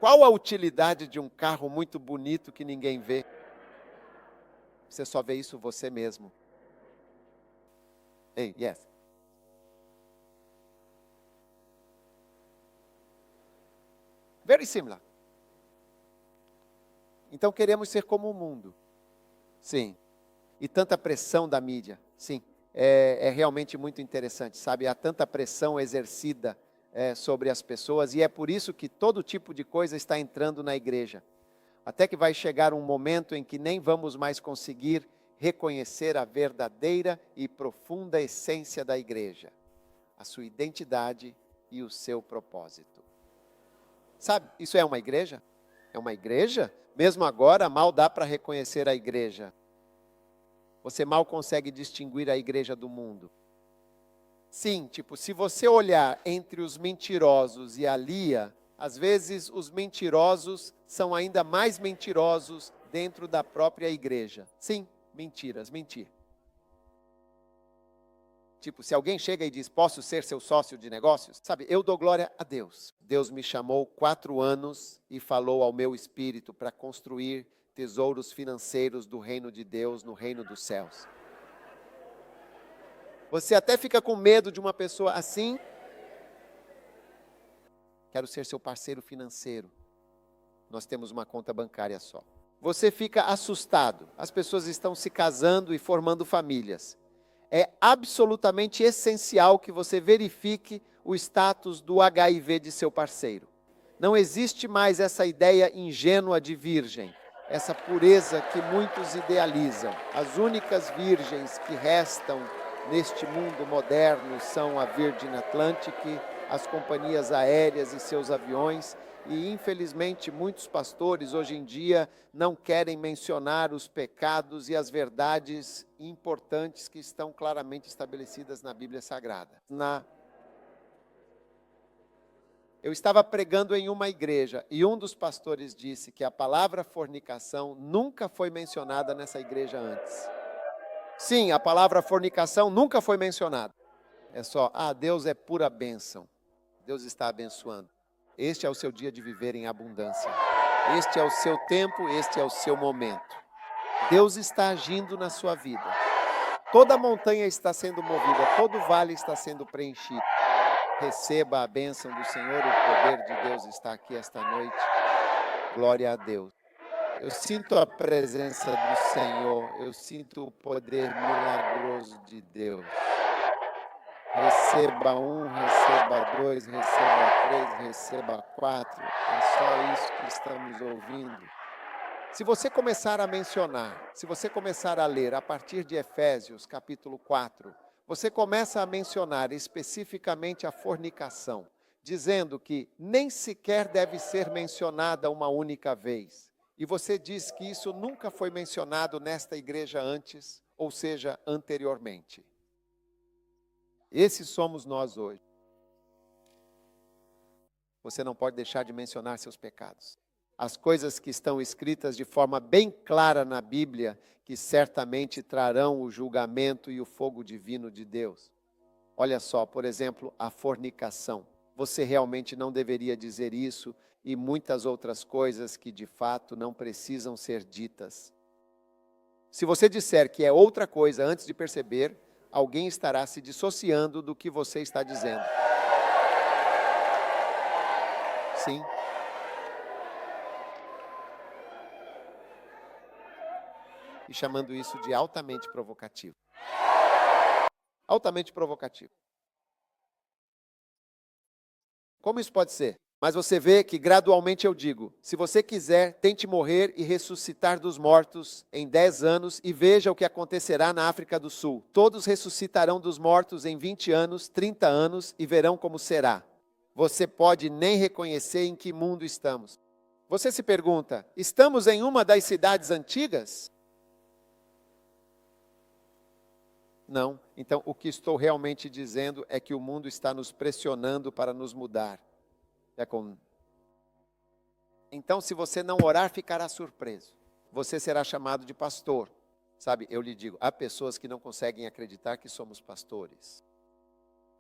Speaker 1: Qual a utilidade de um carro muito bonito que ninguém vê? Você só vê isso você mesmo. Hey, yes. Very similar. Então queremos ser como o mundo. Sim. E tanta pressão da mídia. Sim. É realmente muito interessante, sabe? Há tanta pressão exercida sobre as pessoas e é por isso que todo tipo de coisa está entrando na igreja. Até que vai chegar um momento em que nem vamos mais conseguir reconhecer a verdadeira e profunda essência da igreja, a sua identidade e o seu propósito. Sabe, isso é uma igreja? É uma igreja? Mesmo agora, mal dá para reconhecer a igreja. Você mal consegue distinguir a igreja do mundo. Sim, se você olhar entre os mentirosos e a Lia, às vezes os mentirosos são ainda mais mentirosos dentro da própria igreja. Sim, mentir. Se alguém chega e diz, posso ser seu sócio de negócios? Sabe, eu dou glória a Deus. Deus me chamou 4 anos e falou ao meu espírito para construir tesouros financeiros do reino de Deus no reino dos céus. Você até fica com medo de uma pessoa assim. Quero ser seu parceiro financeiro. Nós temos uma conta bancária só. Você fica assustado. As pessoas estão se casando e formando famílias. É absolutamente essencial que você verifique o status do HIV de seu parceiro. Não existe mais essa ideia ingênua de virgem, essa pureza que muitos idealizam. As únicas virgens que restam neste mundo moderno são a Virgin Atlantic, as companhias aéreas e seus aviões. E, infelizmente, muitos pastores hoje em dia não querem mencionar os pecados e as verdades importantes que estão claramente estabelecidas na Bíblia Sagrada. Eu estava pregando em uma igreja e um dos pastores disse que a palavra fornicação nunca foi mencionada nessa igreja antes. Sim, a palavra fornicação nunca foi mencionada. É só, Deus é pura bênção. Deus está abençoando. Este é o seu dia de viver em abundância. Este é o seu tempo, este é o seu momento. Deus está agindo na sua vida. Toda montanha está sendo movida, todo vale está sendo preenchido. Receba a bênção do Senhor, o poder de Deus está aqui esta noite. Glória a Deus. Eu sinto a presença do Senhor, eu sinto o poder milagroso de Deus. Receba 1, receba 2, receba 3, receba 4. É só isso que estamos ouvindo. Se você começar a mencionar, se você começar a ler a partir de Efésios capítulo 4, você começa a mencionar especificamente a fornicação, dizendo que nem sequer deve ser mencionada uma única vez. E você diz que isso nunca foi mencionado nesta igreja antes, ou seja, anteriormente. Esses somos nós hoje. Você não pode deixar de mencionar seus pecados. As coisas que estão escritas de forma bem clara na Bíblia, que certamente trarão o julgamento e o fogo divino de Deus. Olha só, por exemplo, a fornicação. Você realmente não deveria dizer isso e muitas outras coisas que de fato não precisam ser ditas. Se você disser que é outra coisa antes de perceber, alguém estará se dissociando do que você está dizendo. Sim. E chamando isso de altamente provocativo. Altamente provocativo. Como isso pode ser? Mas você vê que gradualmente eu digo, se você quiser, tente morrer e ressuscitar dos mortos em 10 anos e veja o que acontecerá na África do Sul. Todos ressuscitarão dos mortos em 20 anos, 30 anos e verão como será. Você pode nem reconhecer em que mundo estamos. Você se pergunta, estamos em uma das cidades antigas? Não. Então, o que estou realmente dizendo é que o mundo está nos pressionando para nos mudar. Então, se você não orar, ficará surpreso. Você será chamado de pastor. Sabe, eu lhe digo, há pessoas que não conseguem acreditar que somos pastores.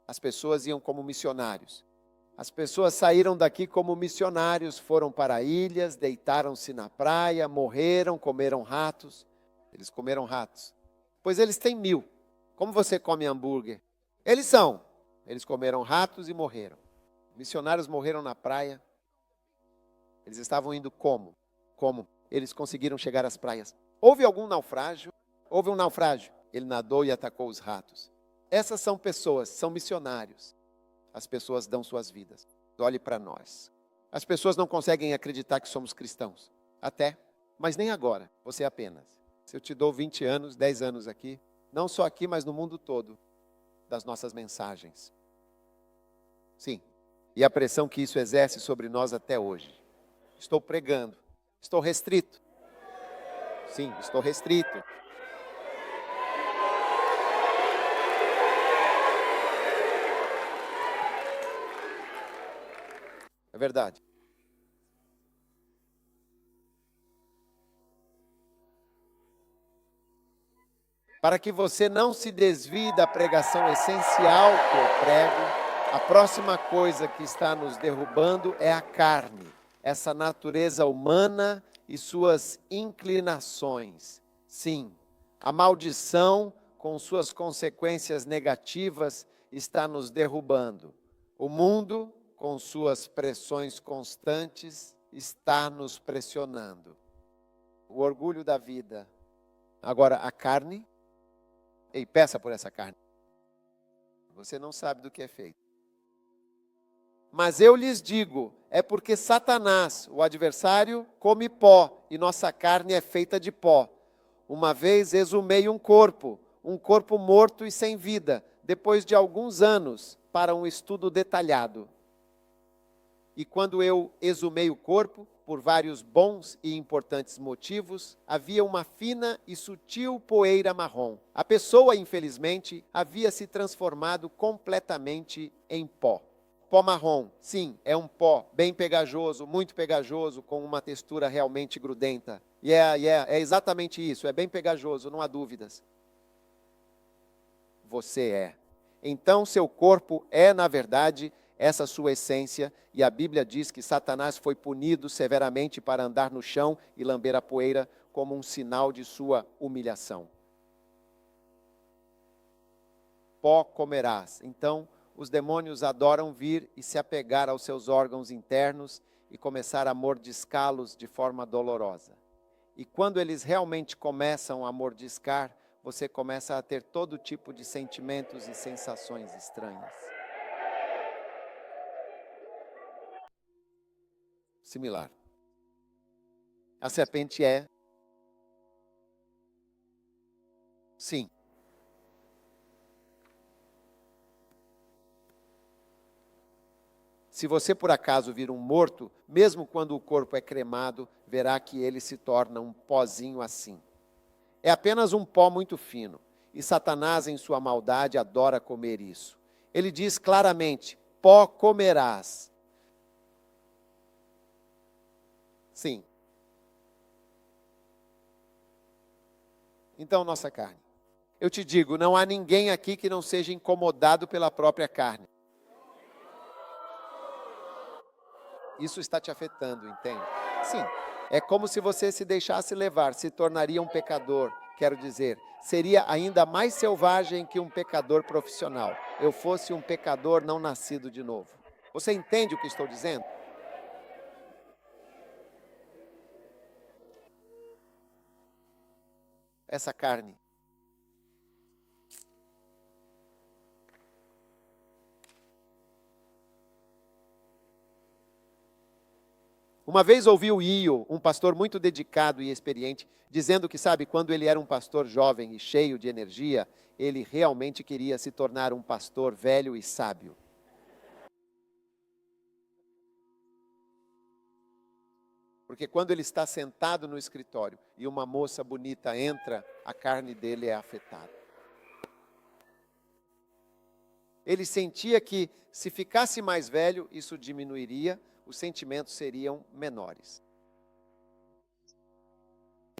Speaker 1: As pessoas iam como missionários. As pessoas saíram daqui como missionários, foram para ilhas, deitaram-se na praia, morreram, comeram ratos. Eles comeram ratos. Pois eles têm 1000. Como você come hambúrguer? Eles comeram ratos e morreram. Missionários morreram na praia. Eles estavam indo como? Como? Eles conseguiram chegar às praias. Houve algum naufrágio? Houve um naufrágio. Ele nadou e atacou os ratos. Essas são pessoas, são missionários. As pessoas dão suas vidas. Olhe para nós. As pessoas não conseguem acreditar que somos cristãos. Até, mas nem agora. Você apenas. Se eu te dou 20 anos, 10 anos aqui, não só aqui, mas no mundo todo, das nossas mensagens. Sim. E a pressão que isso exerce sobre nós até hoje. Estou pregando. Estou restrito. Sim, estou restrito. É verdade. Para que você não se desvie da pregação essencial que eu prego, a próxima coisa que está nos derrubando é a carne, essa natureza humana e suas inclinações. Sim, a maldição, com suas consequências negativas, está nos derrubando. O mundo, com suas pressões constantes, está nos pressionando. O orgulho da vida. Agora, a carne. Ei, peça por essa carne. Você não sabe do que é feito. Mas eu lhes digo, é porque Satanás, o adversário, come pó, e nossa carne é feita de pó. Uma vez exumei um corpo morto e sem vida, depois de alguns anos, para um estudo detalhado. E quando eu exumei o corpo, por vários bons e importantes motivos, havia uma fina e sutil poeira marrom. A pessoa, infelizmente, havia se transformado completamente em pó. Pó marrom, sim, é um pó bem pegajoso, muito pegajoso, com uma textura realmente grudenta. É exatamente isso, é bem pegajoso, não há dúvidas. Você é. Então, seu corpo é, na verdade, essa sua essência, e a Bíblia diz que Satanás foi punido severamente para andar no chão e lamber a poeira como um sinal de sua humilhação. Pó comerás. Então, os demônios adoram vir e se apegar aos seus órgãos internos e começar a mordiscá-los de forma dolorosa. E quando eles realmente começam a mordiscar, você começa a ter todo tipo de sentimentos e sensações estranhas. Similar. A serpente é. Sim. Se você por acaso vir um morto, mesmo quando o corpo é cremado, verá que ele se torna um pozinho assim. É apenas um pó muito fino. E Satanás, em sua maldade, adora comer isso. Ele diz claramente, pó comerás. Sim. Então, nossa carne. Eu te digo, não há ninguém aqui que não seja incomodado pela própria carne. Isso está te afetando, entende? Sim. É como se você se deixasse levar, se tornaria um pecador. Quero dizer, seria ainda mais selvagem que um pecador profissional. Eu fosse um pecador não nascido de novo. Você entende o que estou dizendo? essa carne. Uma vez ouvi o Io, um pastor muito dedicado e experiente, dizendo que, sabe, quando ele era um pastor jovem e cheio de energia, ele realmente queria se tornar um pastor velho e sábio. Porque quando ele está sentado no escritório e uma moça bonita entra, a carne dele é afetada. Ele sentia que, se ficasse mais velho, isso diminuiria, os sentimentos seriam menores.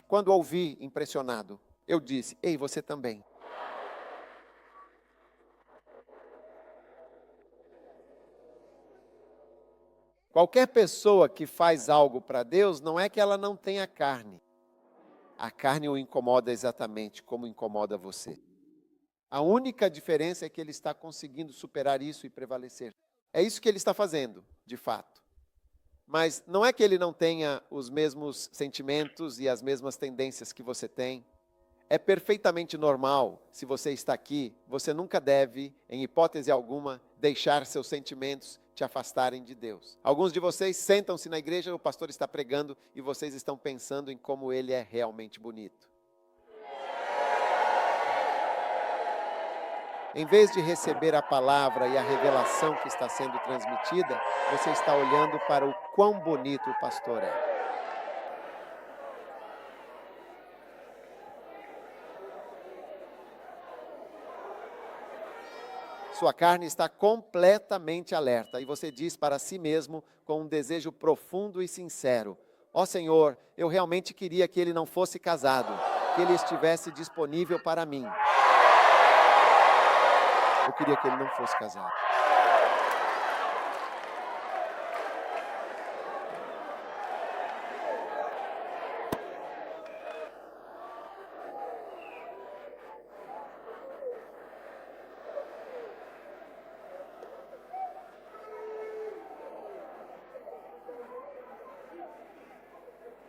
Speaker 1: Quando ouvi, impressionado, eu disse: ei, você também. Qualquer pessoa que faz algo para Deus, não é que ela não tenha carne. A carne o incomoda exatamente como incomoda você. A única diferença é que ele está conseguindo superar isso e prevalecer. É isso que ele está fazendo, de fato. Mas não é que ele não tenha os mesmos sentimentos e as mesmas tendências que você tem. É perfeitamente normal, se você está aqui, você nunca deve, em hipótese alguma, deixar seus sentimentos te afastarem de Deus. Alguns de vocês sentam-se na igreja, o pastor está pregando e vocês estão pensando em como ele é realmente bonito. Em vez de receber a palavra e a revelação que está sendo transmitida, você está olhando para o quão bonito o pastor é. Sua carne está completamente alerta e você diz para si mesmo com um desejo profundo e sincero: ó Senhor, eu realmente queria que ele não fosse casado, que ele estivesse disponível para mim. Eu queria que ele não fosse casado.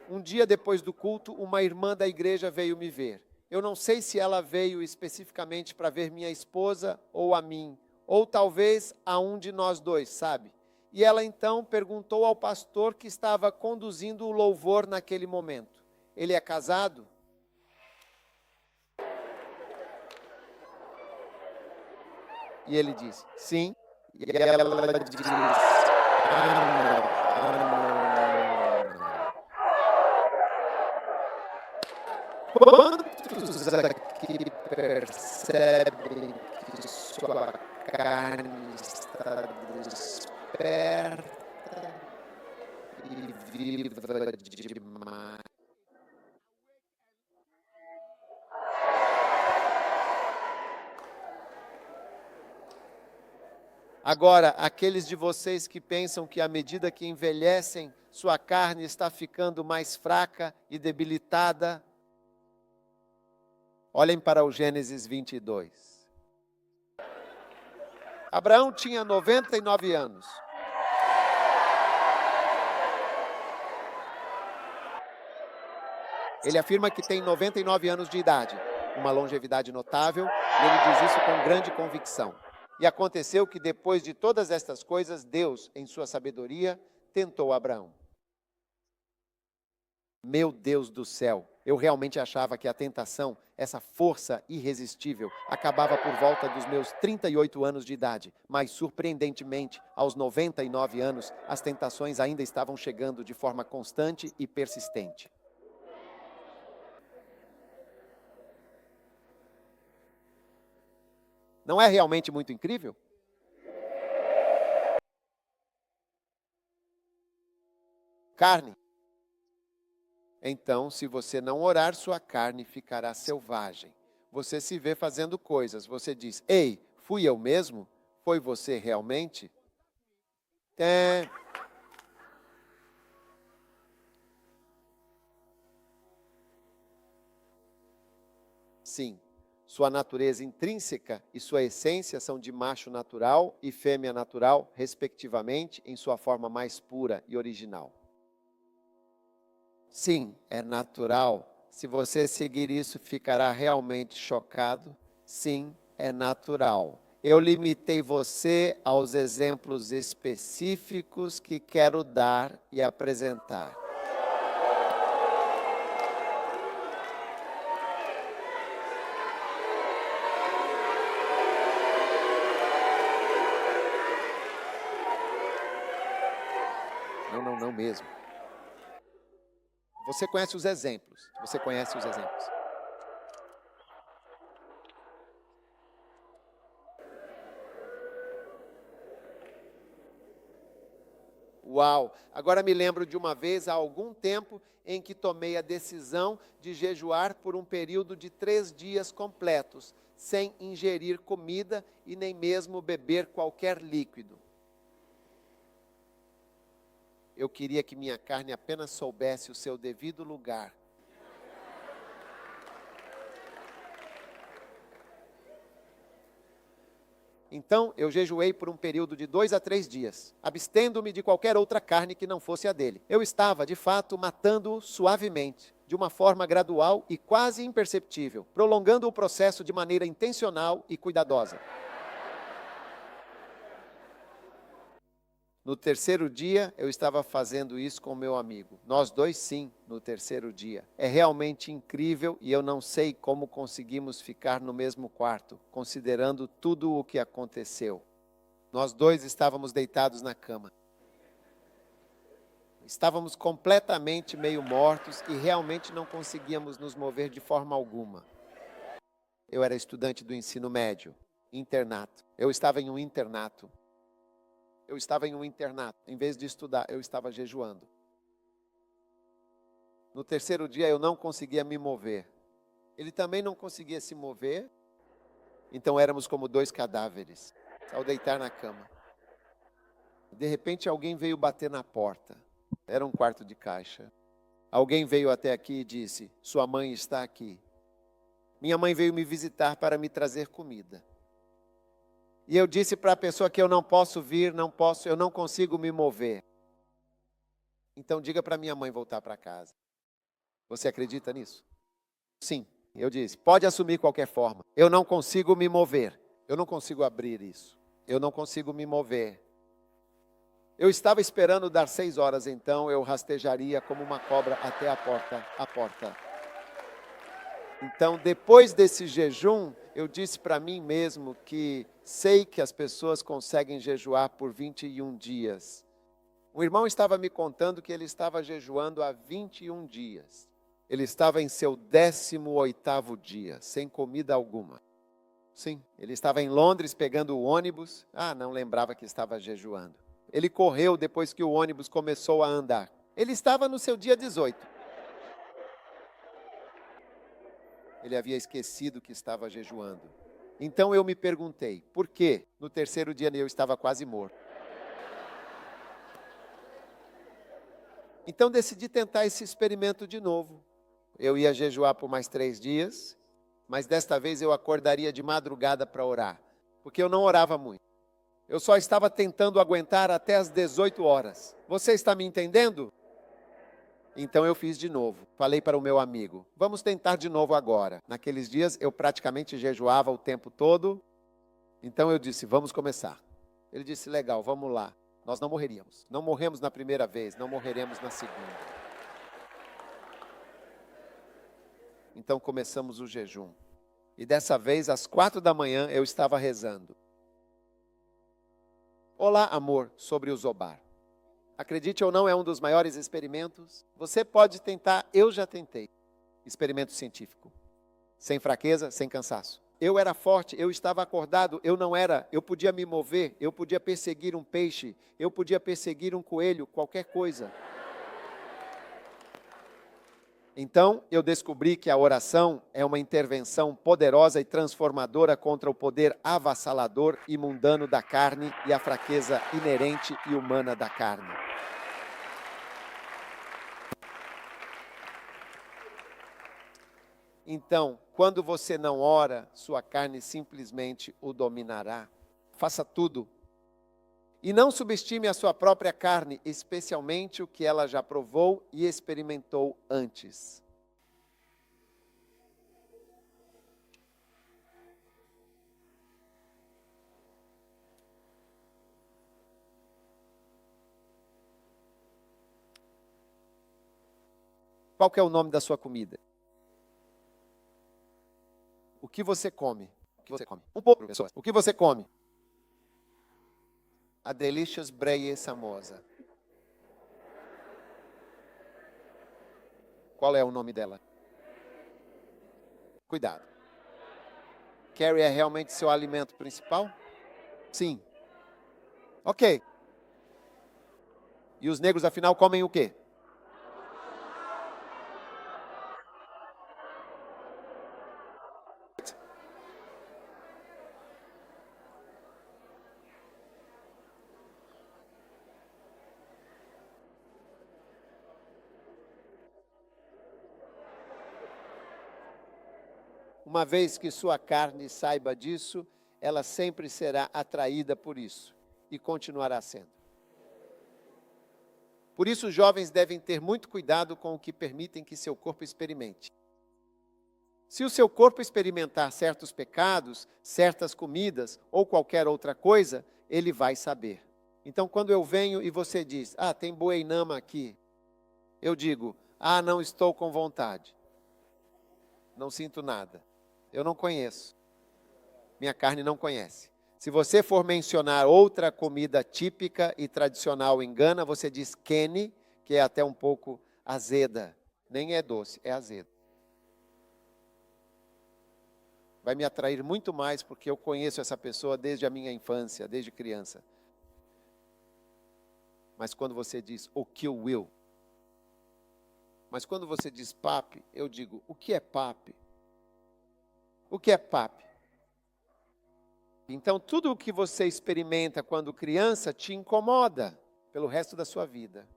Speaker 1: Um dia depois do culto, uma irmã da igreja veio me ver. Eu não sei se ela veio especificamente para ver minha esposa ou a mim, ou talvez a um de nós dois, sabe? E ela então perguntou ao pastor que estava conduzindo o louvor naquele momento: ele é casado? E ele disse: sim. E ela disse: quantos aqui percebem que sua carne está desperta e viva demais? Agora, aqueles de vocês que pensam que à medida que envelhecem, sua carne está ficando mais fraca e debilitada, olhem para o Gênesis 22. Abraão tinha 99 anos. Ele afirma que tem 99 anos de idade, uma longevidade notável, e ele diz isso com grande convicção. E aconteceu que depois de todas estas coisas, Deus, em sua sabedoria, tentou Abraão. Meu Deus do céu, eu realmente achava que a tentação, essa força irresistível, acabava por volta dos meus 38 anos de idade, mas surpreendentemente, aos 99 anos, as tentações ainda estavam chegando de forma constante e persistente. Não é realmente muito incrível? Carne. Então, se você não orar, sua carne ficará selvagem. Você se vê fazendo coisas, você diz: ei, fui eu mesmo? Foi você realmente? É... Sim, sua natureza intrínseca e sua essência são de macho natural e fêmea natural, respectivamente, em sua forma mais pura e original. Sim, é natural Se você seguir isso, ficará realmente chocado? Sim, é natural. Eu limitei você aos exemplos específicos que quero dar e apresentar. Não mesmo. Você conhece os exemplos. Você conhece os exemplos. Uau! Agora me lembro de uma vez, há algum tempo, em que tomei a decisão de jejuar por um período de 3 dias completos, sem ingerir comida e nem mesmo beber qualquer líquido. Eu queria que minha carne apenas soubesse o seu devido lugar. Então, eu jejuei por um período de 2 a 3 dias, abstendo-me de qualquer outra carne que não fosse a dele. Eu estava, de fato, matando-o suavemente, de uma forma gradual e quase imperceptível, prolongando o processo de maneira intencional e cuidadosa. No terceiro dia, eu estava fazendo isso com meu amigo. Nós dois, sim, no terceiro dia. É realmente incrível e eu não sei como conseguimos ficar no mesmo quarto, considerando tudo o que aconteceu. Nós dois estávamos deitados na cama. Estávamos completamente meio mortos e realmente não conseguíamos nos mover de forma alguma. Eu era estudante do ensino médio, internato. Eu estava em um internato. Em vez de estudar, eu estava jejuando. No terceiro dia, eu não conseguia me mover. Ele também não conseguia se mover. Então, éramos como 2 cadáveres, ao deitar na cama. De repente, alguém veio bater na porta. Era um quarto de caixa. Alguém veio até aqui e disse: sua mãe está aqui. Minha mãe veio me visitar para me trazer comida. E eu disse para a pessoa que eu não posso vir, eu não consigo me mover. Então diga para minha mãe voltar para casa. Você acredita nisso? Sim, eu disse, pode assumir qualquer forma. Eu não consigo me mover. Eu não consigo abrir isso. Eu não consigo me mover. Eu estava esperando dar 6 horas, então eu rastejaria como uma cobra até a porta. Então, depois desse jejum, eu disse para mim mesmo que sei que as pessoas conseguem jejuar por 21 dias. O irmão estava me contando que ele estava jejuando há 21 dias. Ele estava em seu 18º dia, sem comida alguma. Sim, ele estava em Londres pegando o ônibus. Não lembrava que estava jejuando. Ele correu depois que o ônibus começou a andar. Ele estava no seu dia 18. Ele havia esquecido que estava jejuando. Então eu me perguntei, por quê? No terceiro dia eu estava quase morto. Então decidi tentar esse experimento de novo. Eu ia jejuar por mais 3 dias, mas desta vez eu acordaria de madrugada para orar, porque eu não orava muito. Eu só estava tentando aguentar até as 18 horas. Você está me entendendo? Então eu fiz de novo. Falei para o meu amigo, vamos tentar de novo agora. Naqueles dias eu praticamente jejuava o tempo todo. Então eu disse, vamos começar. Ele disse, legal, vamos lá. Nós não morreríamos. Não morremos na primeira vez, não morreremos na segunda. Então começamos o jejum. E dessa vez, às 4 da manhã, eu estava rezando. Olá, amor, sobre o Zobar. Acredite ou não, é um dos maiores experimentos. Você pode tentar, eu já tentei. Experimento científico. Sem fraqueza, sem cansaço. Eu era forte, eu estava acordado, eu podia me mover, eu podia perseguir um peixe, eu podia perseguir um coelho, qualquer coisa. Então, eu descobri que a oração é uma intervenção poderosa e transformadora contra o poder avassalador e mundano da carne e a fraqueza inerente e humana da carne. Então, quando você não ora, sua carne simplesmente o dominará. Faça tudo. E não subestime a sua própria carne, especialmente o que ela já provou e experimentou antes. Qual que é o nome da sua comida? O que você come? O que você come? Um pouco, pessoas. O que você come? A Delicious Breie Samosa. Qual é o nome dela? Cuidado. Carrie é realmente seu alimento principal? Sim. Ok. E os negros, afinal, comem o quê? Uma vez que sua carne saiba disso, ela sempre será atraída por isso e continuará sendo. Por isso, os jovens devem ter muito cuidado com o que permitem que seu corpo experimente. Se o seu corpo experimentar certos pecados, certas comidas ou qualquer outra coisa, ele vai saber. Então, quando eu venho e você diz, tem bueinama aqui, eu digo, não estou com vontade. Não sinto nada. Eu não conheço. Minha carne não conhece. Se você for mencionar outra comida típica e tradicional em Gana, você diz kene, que é até um pouco azeda. Nem é doce, é azeda. Vai me atrair muito mais porque eu conheço essa pessoa desde a minha infância, desde criança. Mas quando você diz o que eu will, mas quando você diz papi, eu digo, o que é papi? O que é papi? Então, tudo o que você experimenta quando criança te incomoda pelo resto da sua vida.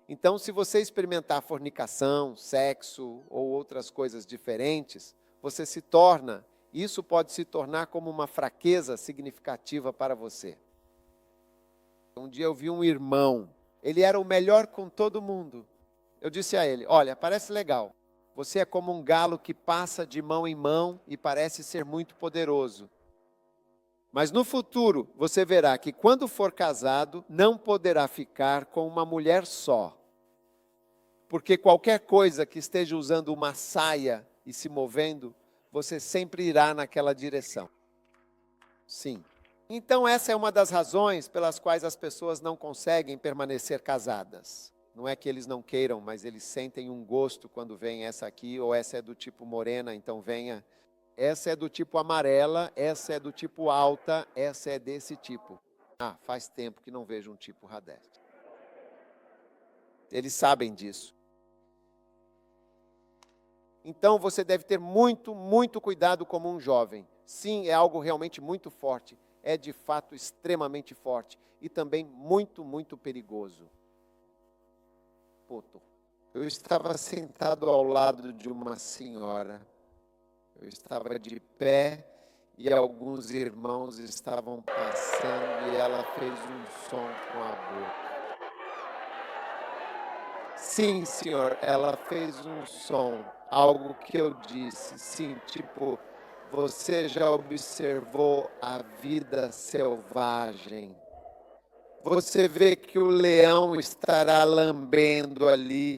Speaker 1: Então, se você experimentar fornicação, sexo ou outras coisas diferentes, você se torna, isso pode se tornar como uma fraqueza significativa para você. Um dia eu vi um irmão, ele era o melhor com todo mundo. Eu disse a ele, olha, parece legal. Você é como um galo que passa de mão em mão e parece ser muito poderoso. Mas no futuro, você verá que quando for casado, não poderá ficar com uma mulher só. Porque qualquer coisa que esteja usando uma saia e se movendo, você sempre irá naquela direção. Sim. Então essa é uma das razões pelas quais as pessoas não conseguem permanecer casadas. Não é que eles não queiram, mas eles sentem um gosto quando vem essa aqui, ou essa é do tipo morena, então venha. Essa é do tipo amarela, essa é do tipo alta, essa é desse tipo. Faz tempo que não vejo um tipo radeste. Eles sabem disso. Então você deve ter muito, muito cuidado como um jovem. Sim, é algo realmente muito forte. É de fato extremamente forte. E também muito, muito perigoso. Eu estava sentado ao lado de uma senhora. Eu estava de pé e alguns irmãos estavam passando e ela fez um som com a boca. Sim, senhor, ela fez um som, algo que eu disse, sim, tipo, você já observou a vida selvagem? Você vê que o leão estará lambendo ali.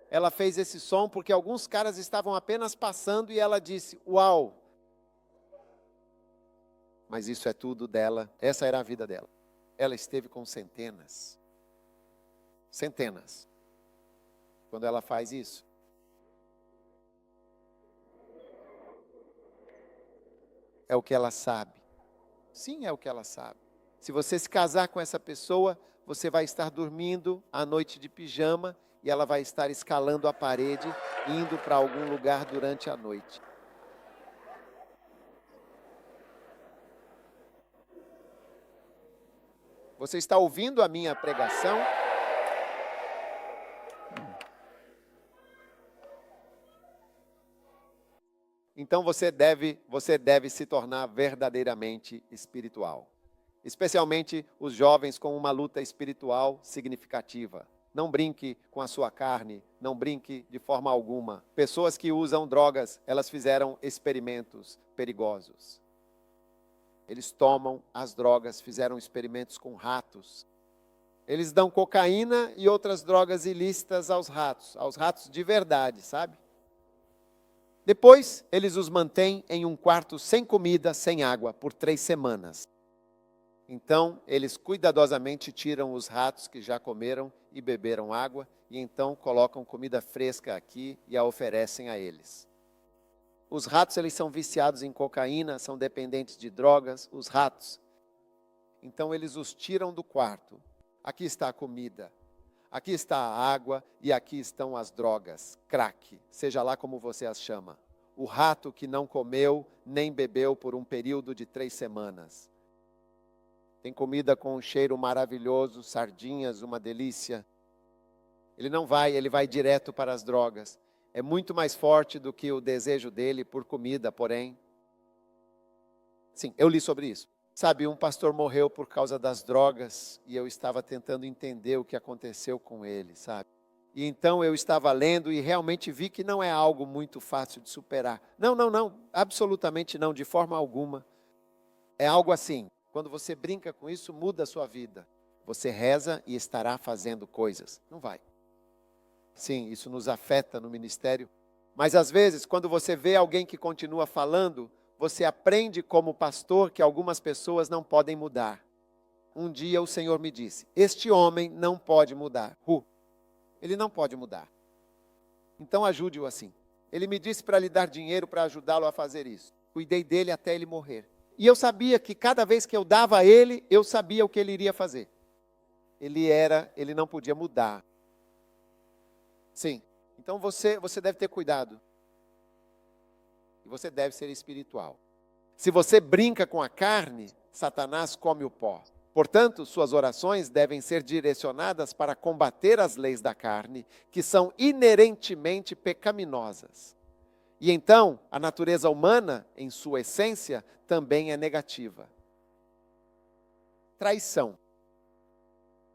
Speaker 1: Ela fez esse som porque alguns caras estavam apenas passando e ela disse, uau. Mas isso é tudo dela, essa era a vida dela. Ela esteve com centenas. Centenas. Quando ela faz isso. É o que ela sabe. Sim, é o que ela sabe. Se você se casar com essa pessoa, você vai estar dormindo à noite de pijama e ela vai estar escalando a parede, indo para algum lugar durante a noite. Você está ouvindo a minha pregação? Então você deve se tornar verdadeiramente espiritual. Especialmente os jovens com uma luta espiritual significativa. Não brinque com a sua carne, não brinque de forma alguma. Pessoas que usam drogas, elas fizeram experimentos perigosos. Eles tomam as drogas, fizeram experimentos com ratos. Eles dão cocaína e outras drogas ilícitas aos ratos de verdade, sabe? Depois, eles os mantêm em um quarto sem comida, sem água, por 3 semanas. Então, eles cuidadosamente tiram os ratos que já comeram e beberam água, e então colocam comida fresca aqui e a oferecem a eles. Os ratos, eles são viciados em cocaína, são dependentes de drogas, os ratos. Então, eles os tiram do quarto. Aqui está a comida, aqui está a água e aqui estão as drogas, crack, seja lá como você as chama. O rato que não comeu nem bebeu por um período de 3 semanas. Tem comida com um cheiro maravilhoso, sardinhas, uma delícia. Ele vai direto para as drogas. É muito mais forte do que o desejo dele por comida, porém. Sim, eu li sobre isso. Sabe, um pastor morreu por causa das drogas e eu estava tentando entender o que aconteceu com ele, sabe? E então eu estava lendo e realmente vi que não é algo muito fácil de superar. Não, absolutamente não, de forma alguma. É algo assim, quando você brinca com isso, muda a sua vida. Você reza e estará fazendo coisas. Não vai. Sim, isso nos afeta no ministério. Mas às vezes, quando você vê alguém que continua falando, você aprende como pastor que algumas pessoas não podem mudar. Um dia o Senhor me disse, este homem não pode mudar. Ele não pode mudar. Então ajude-o assim. Ele me disse para lhe dar dinheiro para ajudá-lo a fazer isso. Cuidei dele até ele morrer. E eu sabia que cada vez que eu dava a ele, eu sabia o que ele iria fazer. Ele não podia mudar. Sim. Então você deve ter cuidado. E você deve ser espiritual. Se você brinca com a carne, Satanás come o pó. Portanto, suas orações devem ser direcionadas para combater as leis da carne, que são inerentemente pecaminosas. E então, a natureza humana, em sua essência, também é negativa. Traição.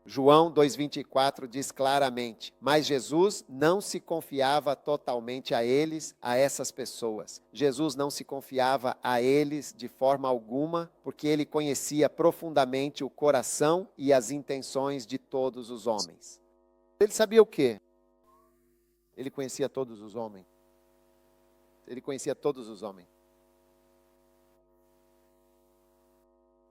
Speaker 1: João 2,24 diz claramente, mas Jesus não se confiava totalmente a eles, a essas pessoas. Jesus não se confiava a eles de forma alguma, porque ele conhecia profundamente o coração e as intenções de todos os homens. Ele sabia o quê? Ele conhecia todos os homens. Ele conhecia todos os homens.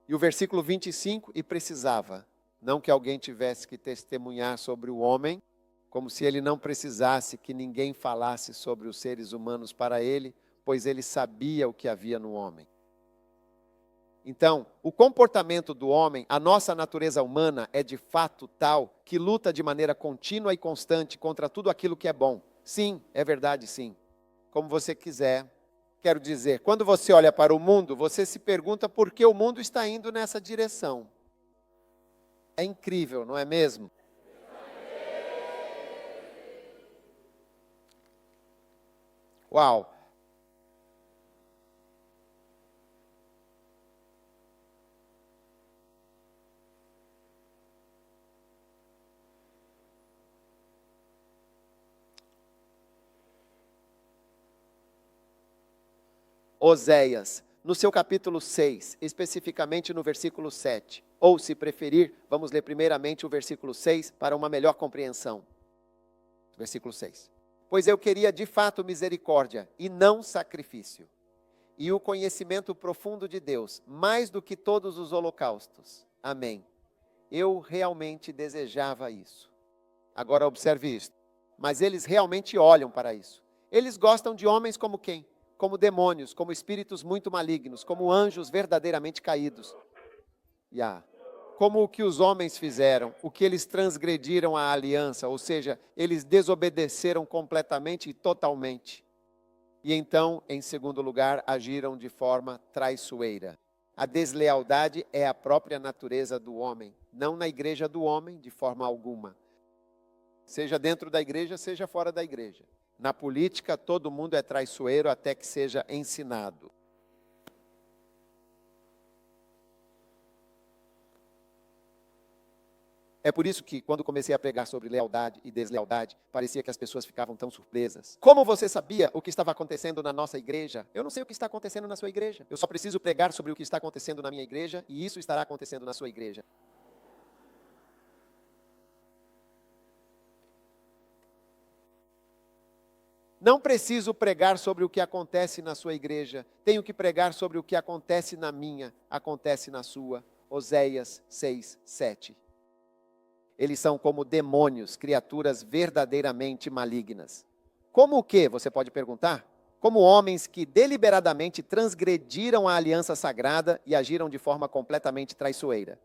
Speaker 1: E o versículo 25, e precisava. Não que alguém tivesse que testemunhar sobre o homem, como se ele não precisasse que ninguém falasse sobre os seres humanos para ele, pois ele sabia o que havia no homem. Então, o comportamento do homem, a nossa natureza humana é de fato tal que luta de maneira contínua e constante contra tudo aquilo que é bom. Sim, é verdade, sim. Como você quiser. Quero dizer, quando você olha para o mundo, você se pergunta por que o mundo está indo nessa direção. É incrível, não é mesmo? Uau! Oséias, no seu capítulo 6, especificamente no versículo 7. Ou, se preferir, vamos ler primeiramente o versículo 6 para uma melhor compreensão. Versículo 6. Pois eu queria de fato misericórdia e não sacrifício, e o conhecimento profundo de Deus, mais do que todos os holocaustos. Amém. Eu realmente desejava isso. Agora observe isso. Mas eles realmente olham para isso. Eles gostam de homens como quem? Como demônios, como espíritos muito malignos, como anjos verdadeiramente caídos. Como o que os homens fizeram, o que eles transgrediram a aliança, ou seja, eles desobedeceram completamente e totalmente. E então, em segundo lugar, agiram de forma traiçoeira. A deslealdade é a própria natureza do homem, não na igreja do homem, de forma alguma. Seja dentro da igreja, seja fora da igreja. Na política, todo mundo é traiçoeiro até que seja ensinado. É por isso que, quando comecei a pregar sobre lealdade e deslealdade, parecia que as pessoas ficavam tão surpresas. Como você sabia o que estava acontecendo na nossa igreja? Eu não sei o que está acontecendo na sua igreja. Eu só preciso pregar sobre o que está acontecendo na minha igreja e isso estará acontecendo na sua igreja. Não preciso pregar sobre o que acontece na sua igreja. Tenho que pregar sobre o que acontece na minha, acontece na sua. Oséias 6, 7. Eles são como demônios, criaturas verdadeiramente malignas. Como o quê? Você pode perguntar? Como homens que deliberadamente transgrediram a aliança sagrada e agiram de forma completamente traiçoeira.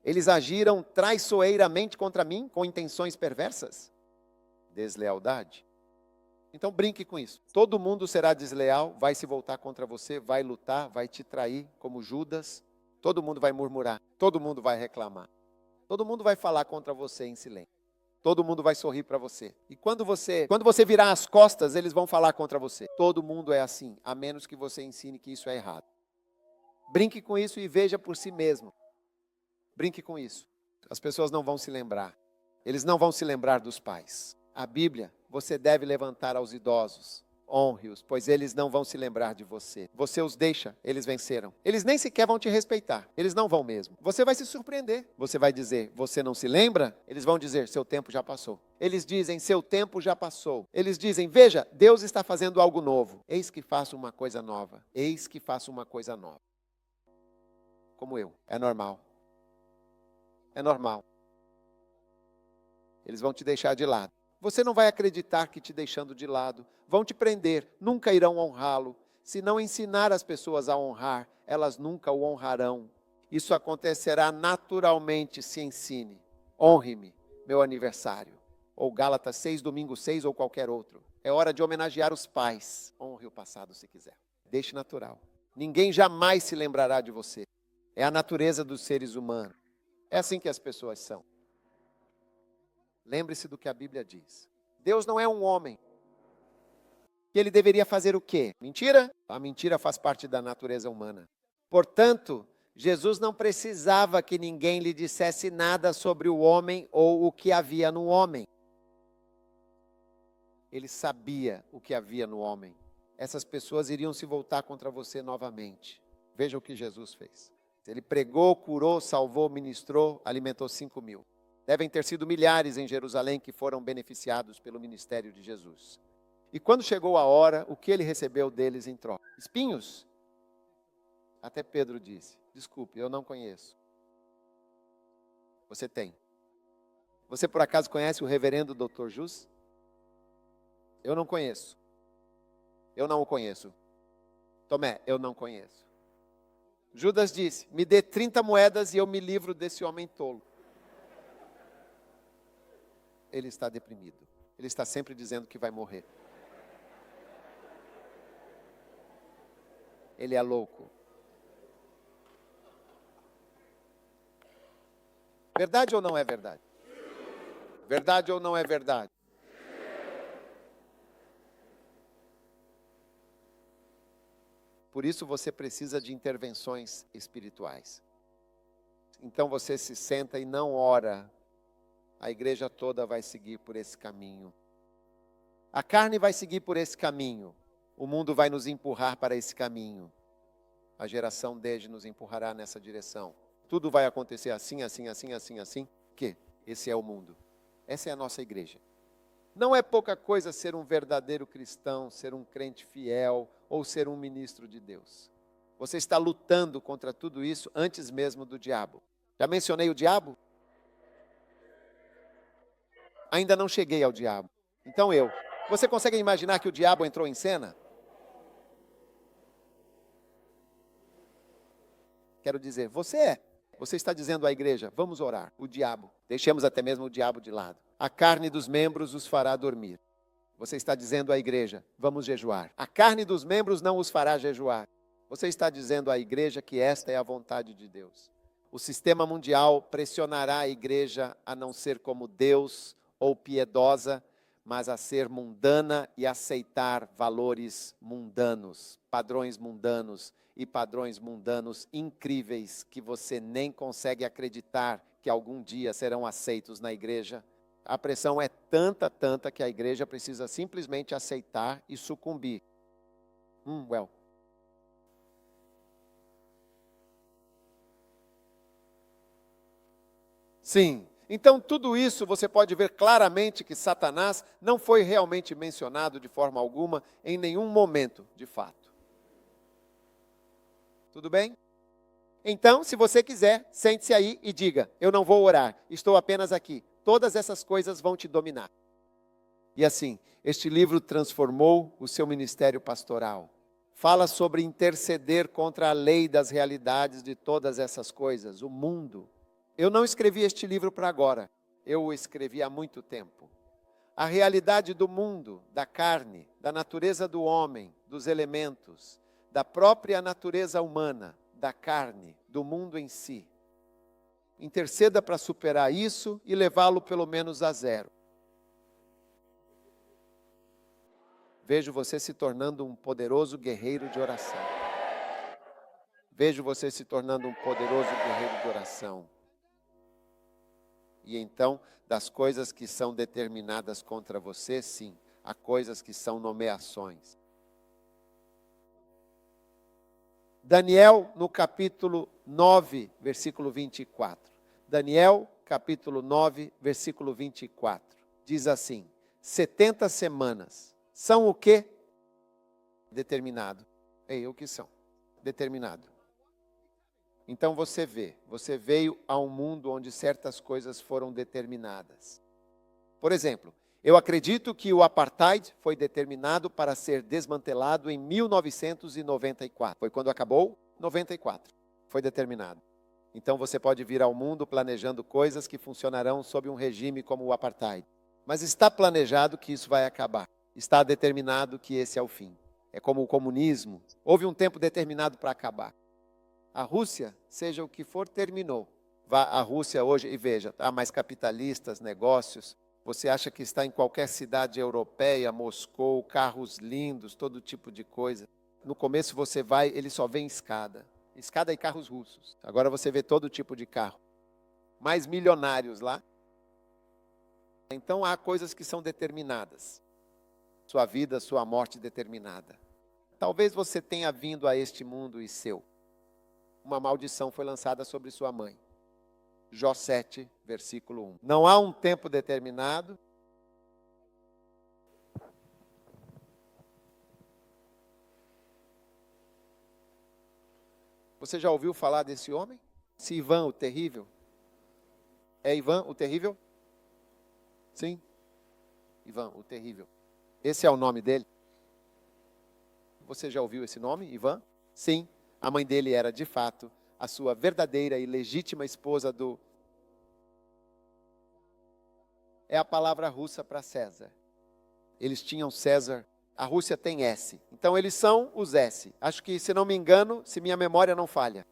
Speaker 1: Eles agiram traiçoeiramente contra mim com intenções perversas? Deslealdade. Então brinque com isso. Todo mundo será desleal, vai se voltar contra você, vai lutar, vai te trair, como Judas. Todo mundo vai murmurar, todo mundo vai reclamar. Todo mundo vai falar contra você em silêncio. Todo mundo vai sorrir para você. E quando você virar as costas, eles vão falar contra você. Todo mundo é assim, a menos que você ensine que isso é errado. Brinque com isso e veja por si mesmo. Brinque com isso. As pessoas não vão se lembrar. Eles não vão se lembrar dos pais. A Bíblia, você deve levantar aos idosos. Honre-os, pois eles não vão se lembrar de você. Você os deixa, eles venceram. Eles nem sequer vão te respeitar. Eles não vão mesmo. Você vai se surpreender. Você vai dizer, você não se lembra? Eles vão dizer, seu tempo já passou. Eles dizem, seu tempo já passou. Eles dizem, veja, Deus está fazendo algo novo. Eis que faço uma coisa nova. Eis que faço uma coisa nova. Como eu. É normal. É normal. Eles vão te deixar de lado. Você não vai acreditar que te deixando de lado, vão te prender, nunca irão honrá-lo. Se não ensinar as pessoas a honrar, elas nunca o honrarão. Isso acontecerá naturalmente se ensine. Honre-me, meu aniversário. Ou Gálatas 6, domingo 6 ou qualquer outro. É hora de homenagear os pais. Honre o passado se quiser. Deixe natural. Ninguém jamais se lembrará de você. É a natureza dos seres humanos. É assim que as pessoas são. Lembre-se do que a Bíblia diz. Deus não é um homem. E ele deveria fazer o quê? Mentira? A mentira faz parte da natureza humana. Portanto, Jesus não precisava que ninguém lhe dissesse nada sobre o homem ou o que havia no homem. Ele sabia o que havia no homem. Essas pessoas iriam se voltar contra você novamente. Veja o que Jesus fez. Ele pregou, curou, salvou, ministrou, alimentou 5.000. Devem ter sido milhares em Jerusalém que foram beneficiados pelo ministério de Jesus. E quando chegou a hora, o que ele recebeu deles em troca? Espinhos? Até Pedro disse, desculpe, eu não conheço. Você tem. Você por acaso conhece o reverendo Dr. Jus? Eu não conheço. Eu não o conheço. Tomé, eu não conheço. Judas disse, me dê 30 moedas e eu me livro desse homem tolo. Ele está deprimido. Ele está sempre dizendo que vai morrer. Ele é louco. Verdade ou não é verdade? Verdade ou não é verdade? Por isso você precisa de intervenções espirituais. Então você se senta e não ora. A igreja toda vai seguir por esse caminho. A carne vai seguir por esse caminho. O mundo vai nos empurrar para esse caminho. A geração desde nos empurrará nessa direção. Tudo vai acontecer assim, assim, assim, assim, assim. Que? Esse é o mundo. Essa é a nossa igreja. Não é pouca coisa ser um verdadeiro cristão, ser um crente fiel ou ser um ministro de Deus. Você está lutando contra tudo isso antes mesmo do diabo. Já mencionei o diabo? Ainda não cheguei ao diabo. Então Você consegue imaginar que o diabo entrou em cena? Quero dizer, você está dizendo à igreja, vamos orar. O diabo, deixemos até mesmo o diabo de lado. A carne dos membros os fará dormir. Você está dizendo à igreja, vamos jejuar. A carne dos membros não os fará jejuar. Você está dizendo à igreja que esta é a vontade de Deus. O sistema mundial pressionará a igreja a não ser como Deus ou piedosa, mas a ser mundana e aceitar valores mundanos, padrões mundanos e padrões mundanos incríveis que você nem consegue acreditar que algum dia serão aceitos na igreja. A pressão é tanta que a igreja precisa simplesmente aceitar e sucumbir. Sim. Então, tudo isso você pode ver claramente que Satanás não foi realmente mencionado de forma alguma em nenhum momento, de fato. Tudo bem? Então, se você quiser, sente-se aí e diga: eu não vou orar, estou apenas aqui. Todas essas coisas vão te dominar. E assim, este livro transformou o seu ministério pastoral. Fala sobre interceder contra a lei das realidades de todas essas coisas, o mundo. Eu não escrevi este livro para agora, eu o escrevi há muito tempo. A realidade do mundo, da carne, da natureza do homem, dos elementos, da própria natureza humana, da carne, do mundo em si. Interceda para superar isso e levá-lo pelo menos a zero. Vejo você se tornando um poderoso guerreiro de oração. Vejo você se tornando um poderoso guerreiro de oração. E então, das coisas que são determinadas contra você, sim, há coisas que são nomeações. Daniel, no capítulo 9, versículo 24. Daniel, capítulo 9, versículo 24. Diz assim: 70 semanas. São o quê? Determinado. Ei, o que são? Determinado. Então você veio a um mundo onde certas coisas foram determinadas. Por exemplo, eu acredito que o apartheid foi determinado para ser desmantelado em 1994. Foi quando acabou? 94. Foi determinado. Então você pode vir ao mundo planejando coisas que funcionarão sob um regime como o apartheid. Mas está planejado que isso vai acabar. Está determinado que esse é o fim. É como o comunismo. Houve um tempo determinado para acabar. A Rússia, seja o que for, terminou. Vá à Rússia hoje e veja, há mais capitalistas, negócios. Você acha que está em qualquer cidade europeia, Moscou, carros lindos, todo tipo de coisa. No começo você vai, ele só vê escada. Escada e carros russos. Agora você vê todo tipo de carro. Mais milionários lá. Então há coisas que são determinadas. Sua vida, sua morte determinada. Talvez você tenha vindo a este mundo e seu. Uma maldição foi lançada sobre sua mãe. Jó 7, versículo 1. Não há um tempo determinado. Você já ouviu falar desse homem? Esse Ivan o Terrível? É Ivan o Terrível? Sim. Ivan o Terrível. Esse é o nome dele? Você já ouviu esse nome, Ivan? Sim. A mãe dele era, de fato, a sua verdadeira e legítima esposa do... É a palavra russa para César. Eles tinham César. A Rússia tem S. Então eles são os S. Acho que, se não me engano, se minha memória não falha.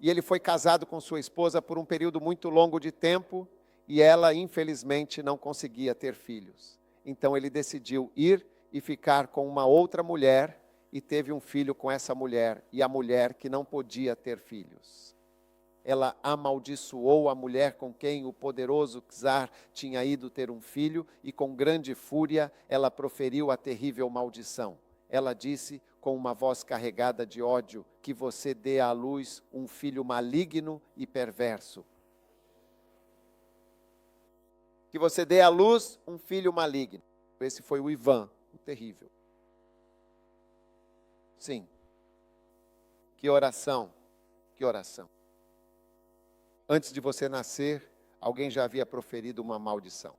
Speaker 1: E ele foi casado com sua esposa por um período muito longo de tempo e ela, infelizmente, não conseguia ter filhos. Então ele decidiu ir e ficar com uma outra mulher e teve um filho com essa mulher, e a mulher que não podia ter filhos. Ela amaldiçoou a mulher com quem o poderoso czar tinha ido ter um filho, e com grande fúria ela proferiu a terrível maldição. Ela disse com uma voz carregada de ódio, que você dê à luz um filho maligno e perverso. Que você dê à luz um filho maligno. Esse foi o Ivan, o terrível. Sim. Que oração, que oração. Antes de você nascer, alguém já havia proferido uma maldição.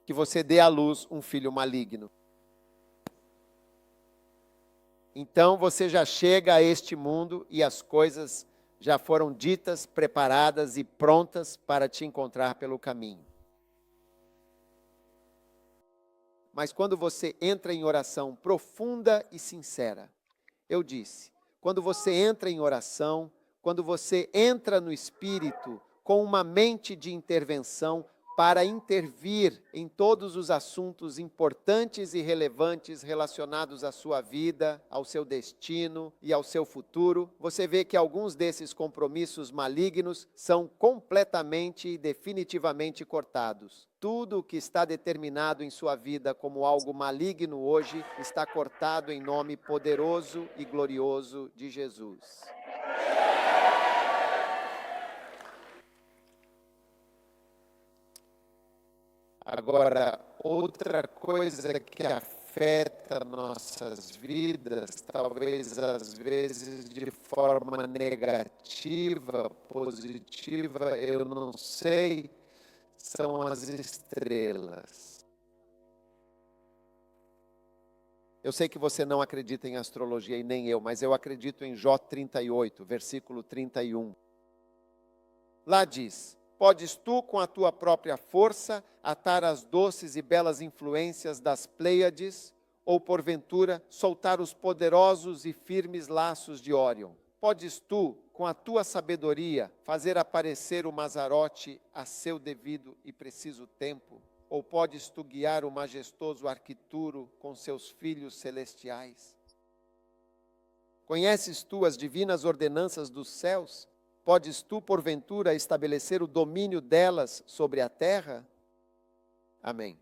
Speaker 1: Que você dê à luz um filho maligno. Então você já chega a este mundo e as coisas já foram ditas, preparadas e prontas para te encontrar pelo caminho. Mas quando você entra em oração profunda e sincera, eu disse, quando você entra em oração, quando você entra no Espírito com uma mente de intervenção para intervir em todos os assuntos importantes e relevantes relacionados à sua vida, ao seu destino e ao seu futuro, você vê que alguns desses compromissos malignos são completamente e definitivamente cortados. Tudo o que está determinado em sua vida como algo maligno hoje está cortado em nome poderoso e glorioso de Jesus. Agora, outra coisa que afeta nossas vidas, talvez às vezes de forma negativa, positiva, eu não sei, são as estrelas. Eu sei que você não acredita em astrologia e nem eu, mas eu acredito em Jó 38, versículo 31. Lá diz: podes tu, com a tua própria força, atar as doces e belas influências das Pleiades, ou porventura soltar os poderosos e firmes laços de Órion. Podes tu, com a tua sabedoria, fazer aparecer o Mazarote a seu devido e preciso tempo? Ou podes tu guiar o majestoso Arquituro com seus filhos celestiais? Conheces tu as divinas ordenanças dos céus? Podes tu, porventura, estabelecer o domínio delas sobre a terra? Amém.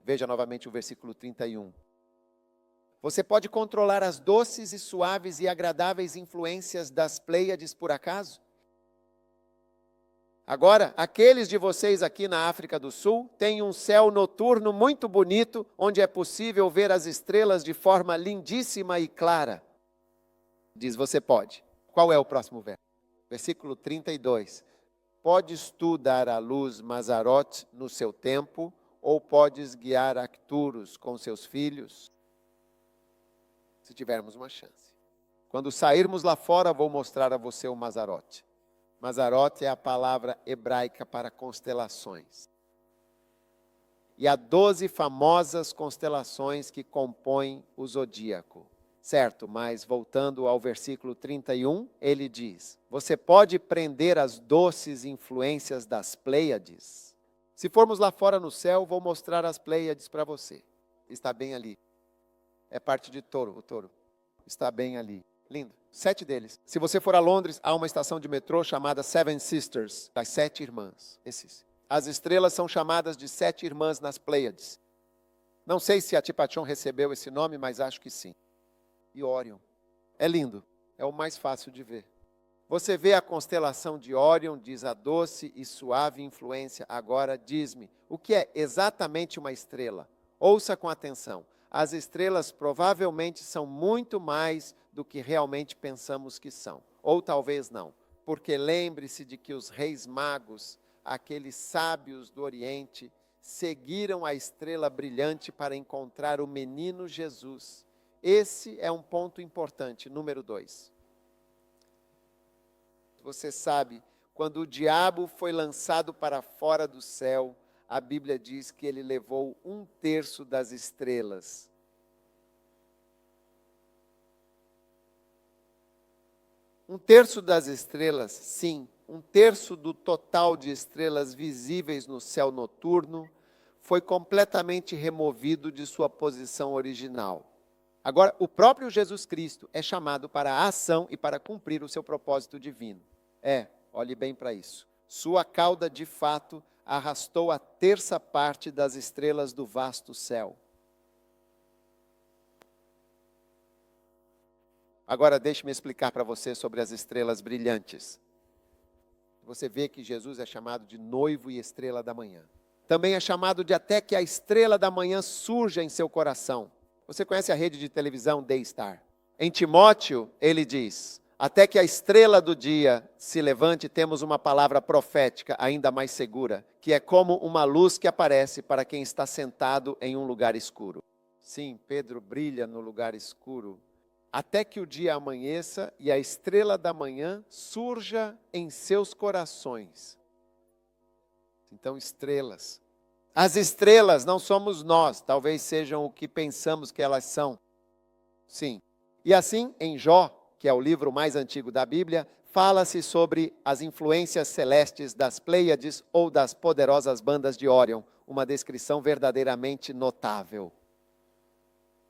Speaker 1: Veja novamente o versículo 31. Você pode controlar as doces e suaves e agradáveis influências das Pleiades por acaso? Agora, aqueles de vocês aqui na África do Sul têm um céu noturno muito bonito, onde é possível ver as estrelas de forma lindíssima e clara. Diz, você pode. Qual é o próximo verso? Versículo 32. Podes tu dar à luz Mazarote no seu tempo, ou podes guiar Arcturus com seus filhos? Se tivermos uma chance. Quando sairmos lá fora, vou mostrar a você o Mazarote. Mazarote é a palavra hebraica para constelações. E há 12 famosas constelações que compõem o zodíaco. Certo, mas voltando ao versículo 31, ele diz: você pode prender as doces influências das Pleiades? Se formos lá fora no céu, vou mostrar as Pleiades para você. Está bem ali. É parte de Touro, o Touro. Está bem ali. Lindo. 7 deles. Se você for a Londres, há uma estação de metrô chamada Seven Sisters, das 7 irmãs. As estrelas são chamadas de 7 irmãs nas Pleiades. Não sei se a Tipachon recebeu esse nome, mas acho que sim. E Órion. É lindo, é o mais fácil de ver. Você vê a constelação de Órion, diz a doce e suave influência. Agora diz-me, o que é exatamente uma estrela? Ouça com atenção. As estrelas provavelmente são muito mais do que realmente pensamos que são. Ou talvez não. Porque lembre-se de que os reis magos, aqueles sábios do Oriente, seguiram a estrela brilhante para encontrar o menino Jesus. Esse é um ponto importante, número 2. Você sabe, quando o diabo foi lançado para fora do céu, a Bíblia diz que ele levou 1/3 das estrelas. Um terço das estrelas, sim, 1/3 do total de estrelas visíveis no céu noturno foi completamente removido de sua posição original. Agora, o próprio Jesus Cristo é chamado para a ação e para cumprir o seu propósito divino. Olhe bem para isso. Sua cauda, de fato, arrastou a 1/3 parte das estrelas do vasto céu. Agora, deixe-me explicar para você sobre as estrelas brilhantes. Você vê que Jesus é chamado de noivo e estrela da manhã. Também é chamado de até que a estrela da manhã surja em seu coração. Você conhece a rede de televisão Daystar? Em Timóteo, ele diz: até que a estrela do dia se levante, temos uma palavra profética ainda mais segura, que é como uma luz que aparece para quem está sentado em um lugar escuro. Sim, Pedro brilha no lugar escuro, até que o dia amanheça e a estrela da manhã surja em seus corações. Então, estrelas. As estrelas não somos nós, talvez sejam o que pensamos que elas são. Sim. E assim, em Jó, que é o livro mais antigo da Bíblia, fala-se sobre as influências celestes das Pleiades ou das poderosas bandas de Órion, uma descrição verdadeiramente notável.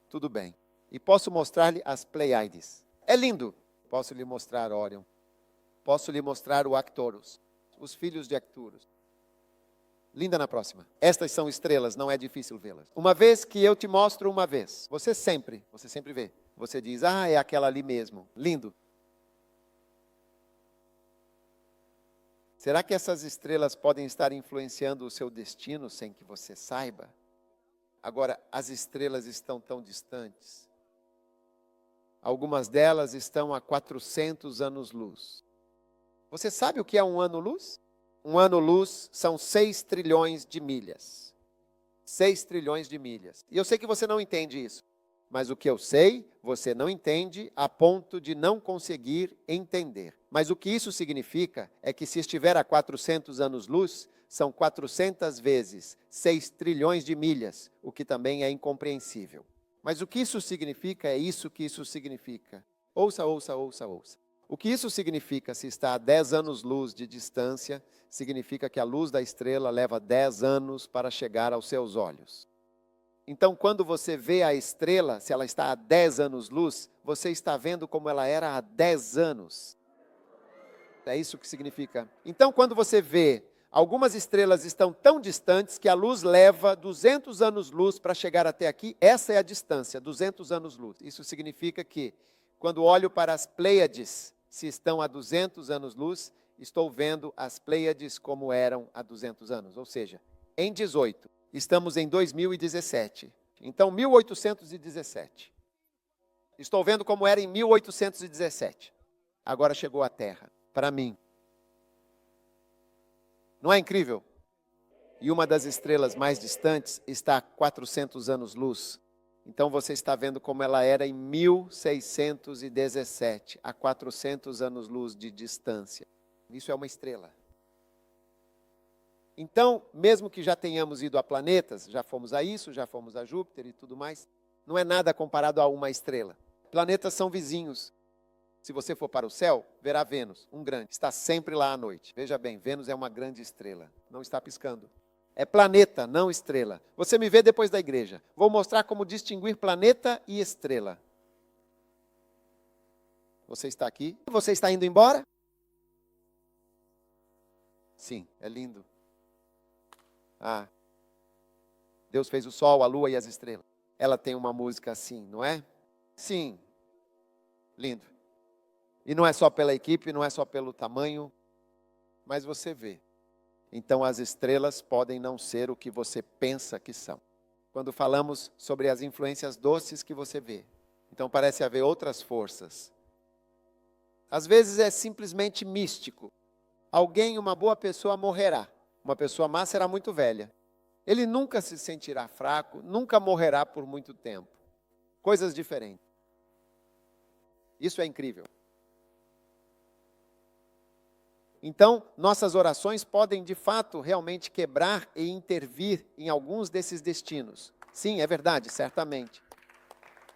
Speaker 1: Tudo bem. E posso mostrar-lhe as Pleiades. É lindo. Posso lhe mostrar Órion. Posso lhe mostrar o Arcturus, os filhos de Arcturus. Linda na próxima. Estas são estrelas, não é difícil vê-las. Uma vez que eu te mostro uma vez, você sempre vê. Você diz, é aquela ali mesmo. Lindo. Será que essas estrelas podem estar influenciando o seu destino sem que você saiba? Agora, as estrelas estão tão distantes. Algumas delas estão a 400 anos-luz. Você sabe o que é um ano-luz? Um ano-luz são 6 trilhões de milhas. 6 trilhões de milhas. E eu sei que você não entende isso. Mas o que eu sei, você não entende a ponto de não conseguir entender. Mas o que isso significa é que se estiver a 400 anos-luz, são 400 vezes 6 trilhões de milhas, o que também é incompreensível. Mas o que isso significa é isso que isso significa. Ouça, ouça, ouça, ouça. O que isso significa, se está a 10 anos-luz de distância, significa que a luz da estrela leva 10 anos para chegar aos seus olhos. Então, quando você vê a estrela, se ela está a 10 anos-luz, você está vendo como ela era há 10 anos. É isso que significa. Então, quando você vê, algumas estrelas estão tão distantes que a luz leva 200 anos-luz para chegar até aqui. Essa é a distância, 200 anos-luz. Isso significa que, quando olho para as Pleiades, se estão a 200 anos-luz, estou vendo as Pleiades como eram há 200 anos. Ou seja, em 18, estamos em 2017. Então, 1817. Estou vendo como era em 1817. Agora chegou a Terra, para mim. Não é incrível? E uma das estrelas mais distantes está a 400 anos-luz. Então você está vendo como ela era em 1617, a 400 anos-luz de distância. Isso é uma estrela. Então, mesmo que já tenhamos ido a planetas, já fomos a isso, já fomos a Júpiter e tudo mais, não é nada comparado a uma estrela. Planetas são vizinhos. Se você for para o céu, verá Vênus, um grande, está sempre lá à noite. Veja bem, Vênus é uma grande estrela, não está piscando. É planeta, não estrela. Você me vê depois da igreja. Vou mostrar como distinguir planeta e estrela. Você está aqui? Você está indo embora? Sim, é lindo. Ah, Deus fez o sol, a lua e as estrelas. Ela tem uma música assim, não é? Sim, lindo. E não é só pela equipe, não é só pelo tamanho, mas você vê. Então as estrelas podem não ser o que você pensa que são. Quando falamos sobre as influências doces que você vê, então parece haver outras forças. Às vezes é simplesmente místico. Alguém, uma boa pessoa, morrerá. Uma pessoa má será muito velha. Ele nunca se sentirá fraco, nunca morrerá por muito tempo. Coisas diferentes. Isso é incrível. Então, nossas orações podem, de fato, realmente quebrar e intervir em alguns desses destinos. Sim, é verdade, certamente.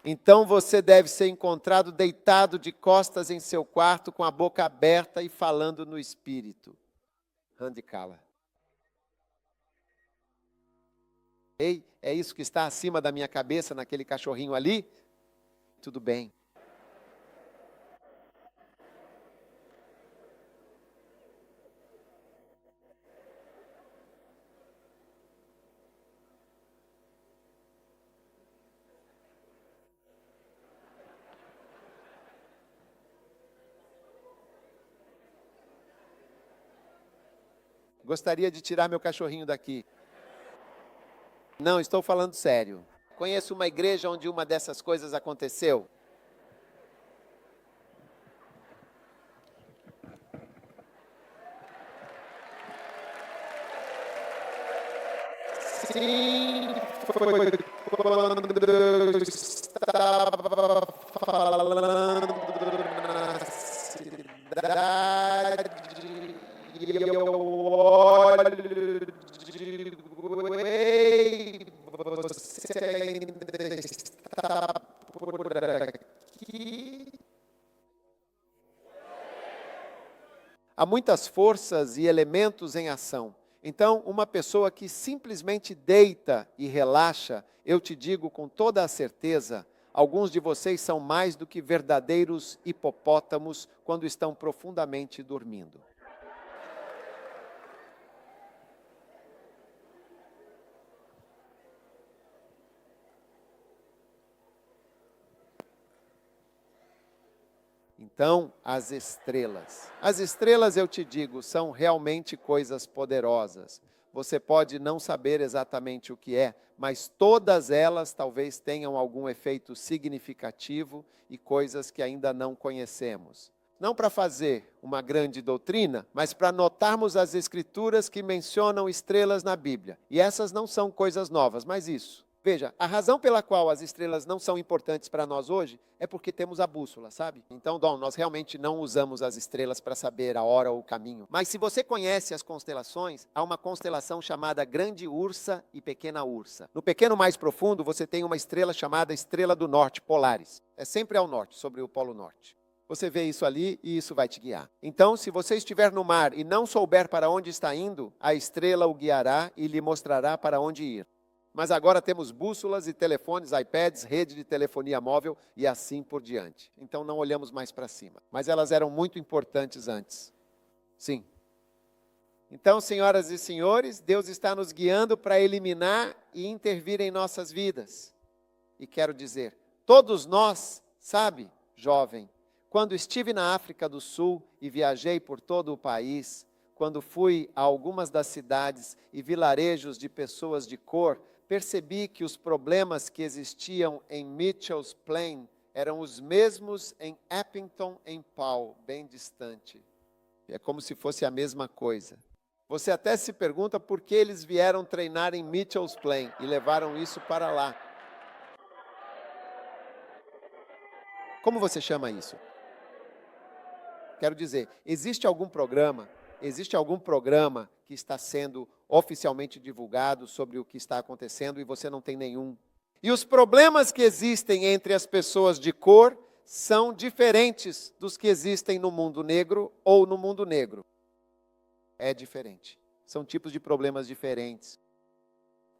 Speaker 1: Então, você deve ser encontrado deitado de costas em seu quarto, com a boca aberta e falando no Espírito. Handicala. Ei, é isso que está acima da minha cabeça, naquele cachorrinho ali? Tudo bem. Gostaria de tirar meu cachorrinho daqui. Não, estou falando sério. Conheço uma igreja onde uma dessas coisas aconteceu. Sim, foi quando eu estava falando na cidade e eu olho e digo, ei, você ainda está por aqui? Há muitas forças e elementos em ação. Então, uma pessoa que simplesmente deita e relaxa, eu te digo com toda a certeza, alguns de vocês são mais do que verdadeiros hipopótamos quando estão profundamente dormindo. então as estrelas. As estrelas, eu te digo, são realmente coisas poderosas. Você pode não saber exatamente o que é, mas todas elas talvez tenham algum efeito significativo e coisas que ainda não conhecemos. Não para fazer uma grande doutrina, mas para notarmos as escrituras que mencionam estrelas na Bíblia. E essas não são coisas novas, mas isso. Veja, a razão pela qual as estrelas não são importantes para nós hoje é porque temos a bússola, sabe? Então, nós realmente não usamos as estrelas para saber a hora ou o caminho. Mas se você conhece as constelações, há uma constelação chamada Grande Ursa e Pequena Ursa. No pequeno mais profundo, você tem uma estrela chamada Estrela do Norte, Polaris. É sempre ao norte, sobre o Polo Norte. Você vê isso ali e isso vai te guiar. Então, se você estiver no mar e não souber para onde está indo, a estrela o guiará e lhe mostrará para onde ir. Mas agora temos bússolas e telefones, iPads, rede de telefonia móvel e assim por diante. Então não olhamos mais para cima. Mas elas eram muito importantes antes. Sim. Então, senhoras e senhores, Deus está nos guiando para eliminar e intervir em nossas vidas. E quero dizer, todos nós, sabe, jovem, quando estive na África do Sul e viajei por todo o país, quando fui a algumas das cidades e vilarejos de pessoas de cor, percebi que os problemas que existiam em Mitchell's Plain eram os mesmos em Eppington, em Pau, bem distante. É como se fosse a mesma coisa. Você até se pergunta por que eles vieram treinar em Mitchell's Plain e levaram isso para lá. Como você chama isso? Quero dizer, existe algum programa que está sendo oficialmente divulgado sobre o que está acontecendo e você não tem nenhum. E os problemas que existem entre as pessoas de cor são diferentes dos que existem no mundo negro ou no mundo negro. É diferente. São tipos de problemas diferentes.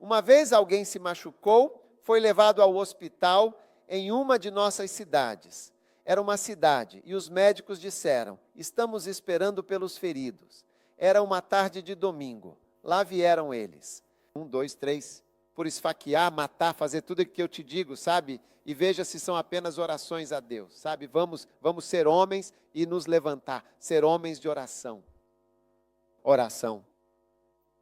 Speaker 1: Uma vez alguém se machucou, foi levado ao hospital em uma de nossas cidades. Era uma cidade e os médicos disseram, estamos esperando pelos feridos. Era uma tarde de domingo. Lá vieram eles. 1, 2, 3. Por esfaquear, matar, fazer tudo o que eu te digo, sabe? E veja se são apenas orações a Deus, sabe? Vamos ser homens e nos levantar. Ser homens de oração. Oração.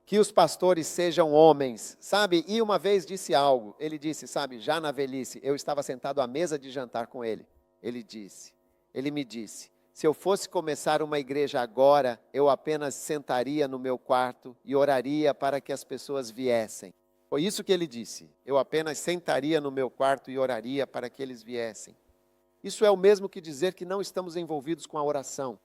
Speaker 1: Que os pastores sejam homens, sabe? E uma vez disse algo. Ele disse, sabe, já na velhice, eu estava sentado à mesa de jantar com ele. Ele me disse, se eu fosse começar uma igreja agora, eu apenas sentaria no meu quarto e oraria para que as pessoas viessem. Foi isso que ele disse, eu apenas sentaria no meu quarto e oraria para que eles viessem. Isso é o mesmo que dizer que não estamos envolvidos com a oração.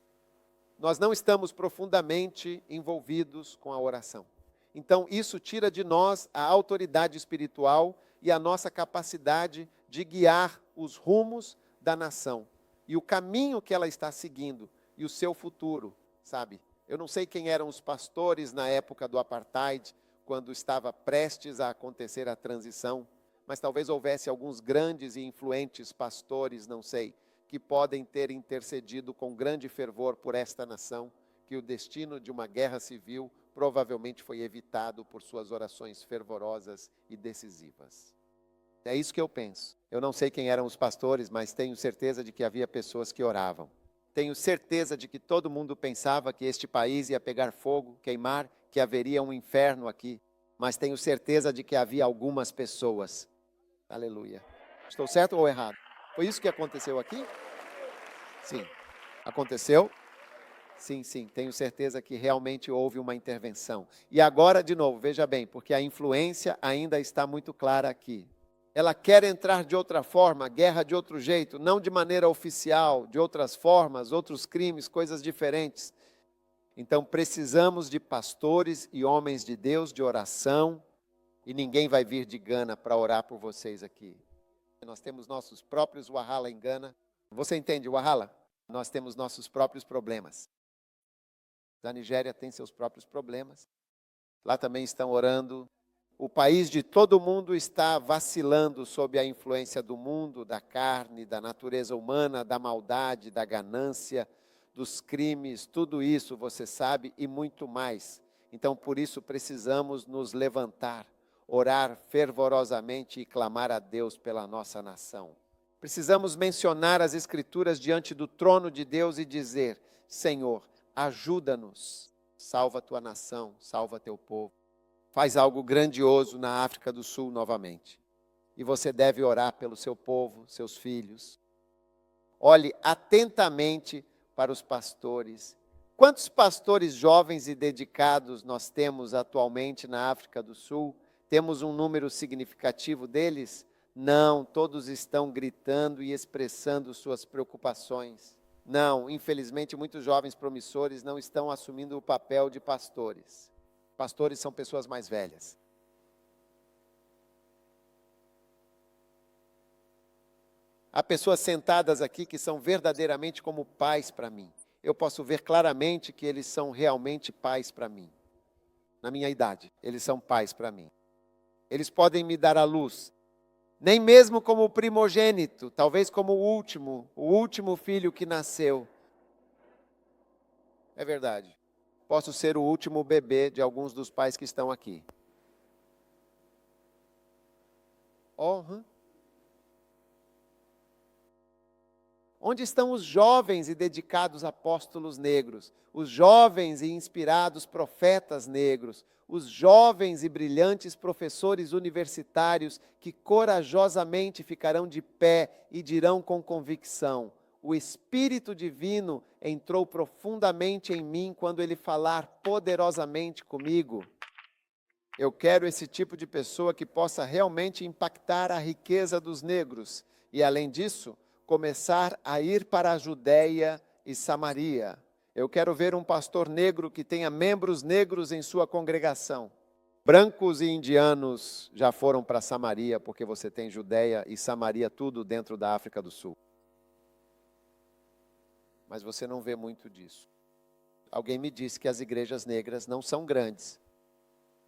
Speaker 1: Nós não estamos profundamente envolvidos com a oração. Então, isso tira de nós a autoridade espiritual e a nossa capacidade de guiar os rumos da nação, e o caminho que ela está seguindo, e o seu futuro, sabe? Eu não sei quem eram os pastores na época do apartheid, quando estava prestes a acontecer a transição, mas talvez houvesse alguns grandes e influentes pastores, não sei, que podem ter intercedido com grande fervor por esta nação, que o destino de uma guerra civil provavelmente foi evitado por suas orações fervorosas e decisivas. É isso que eu penso. Eu não sei quem eram os pastores, mas tenho certeza de que havia pessoas que oravam. Tenho certeza de que todo mundo pensava que este país ia pegar fogo, queimar, que haveria um inferno aqui. Mas tenho certeza de que havia algumas pessoas. Aleluia. Estou certo ou errado? Foi isso que aconteceu aqui? Sim. Aconteceu? Sim, tenho certeza que realmente houve uma intervenção. E agora, de novo, veja bem, porque a influência ainda está muito clara aqui. Ela quer entrar de outra forma, guerra de outro jeito, não de maneira oficial, de outras formas, outros crimes, coisas diferentes. Então precisamos de pastores e homens de Deus, de oração, e ninguém vai vir de Gana para orar por vocês aqui. Nós temos nossos próprios Wahala em Gana. Você entende Wahala? Nós temos nossos próprios problemas. A Nigéria tem seus próprios problemas. Lá também estão orando. O país de todo mundo está vacilando sob a influência do mundo, da carne, da natureza humana, da maldade, da ganância, dos crimes, tudo isso você sabe e muito mais. Então, por isso, precisamos nos levantar, orar fervorosamente e clamar a Deus pela nossa nação. Precisamos mencionar as Escrituras diante do trono de Deus e dizer: Senhor, ajuda-nos, salva a tua nação, salva teu povo. Faz algo grandioso na África do Sul novamente. E você deve orar pelo seu povo, seus filhos. Olhe atentamente para os pastores. Quantos pastores jovens e dedicados nós temos atualmente na África do Sul? Temos um número significativo deles? Não, todos estão gritando e expressando suas preocupações. Não, infelizmente, muitos jovens promissores não estão assumindo o papel de pastores. Pastores são pessoas mais velhas. Há pessoas sentadas aqui que são verdadeiramente como pais para mim. Eu posso ver claramente que eles são realmente pais para mim. Na minha idade, eles são pais para mim. Eles podem me dar a luz, nem mesmo como o primogênito, talvez como o último filho que nasceu. É verdade. Posso ser o último bebê de alguns dos pais que estão aqui. Onde estão os jovens e dedicados apóstolos negros? Os jovens e inspirados profetas negros? Os jovens e brilhantes professores universitários que corajosamente ficarão de pé e dirão com convicção: o Espírito Divino entrou profundamente em mim quando ele falar poderosamente comigo. Eu quero esse tipo de pessoa que possa realmente impactar a riqueza dos negros e, além disso, começar a ir para a Judéia e Samaria. Eu quero ver um pastor negro que tenha membros negros em sua congregação. Brancos e indianos já foram para Samaria, porque você tem Judéia e Samaria tudo dentro da África do Sul. Mas você não vê muito disso. Alguém me disse que as igrejas negras não são grandes.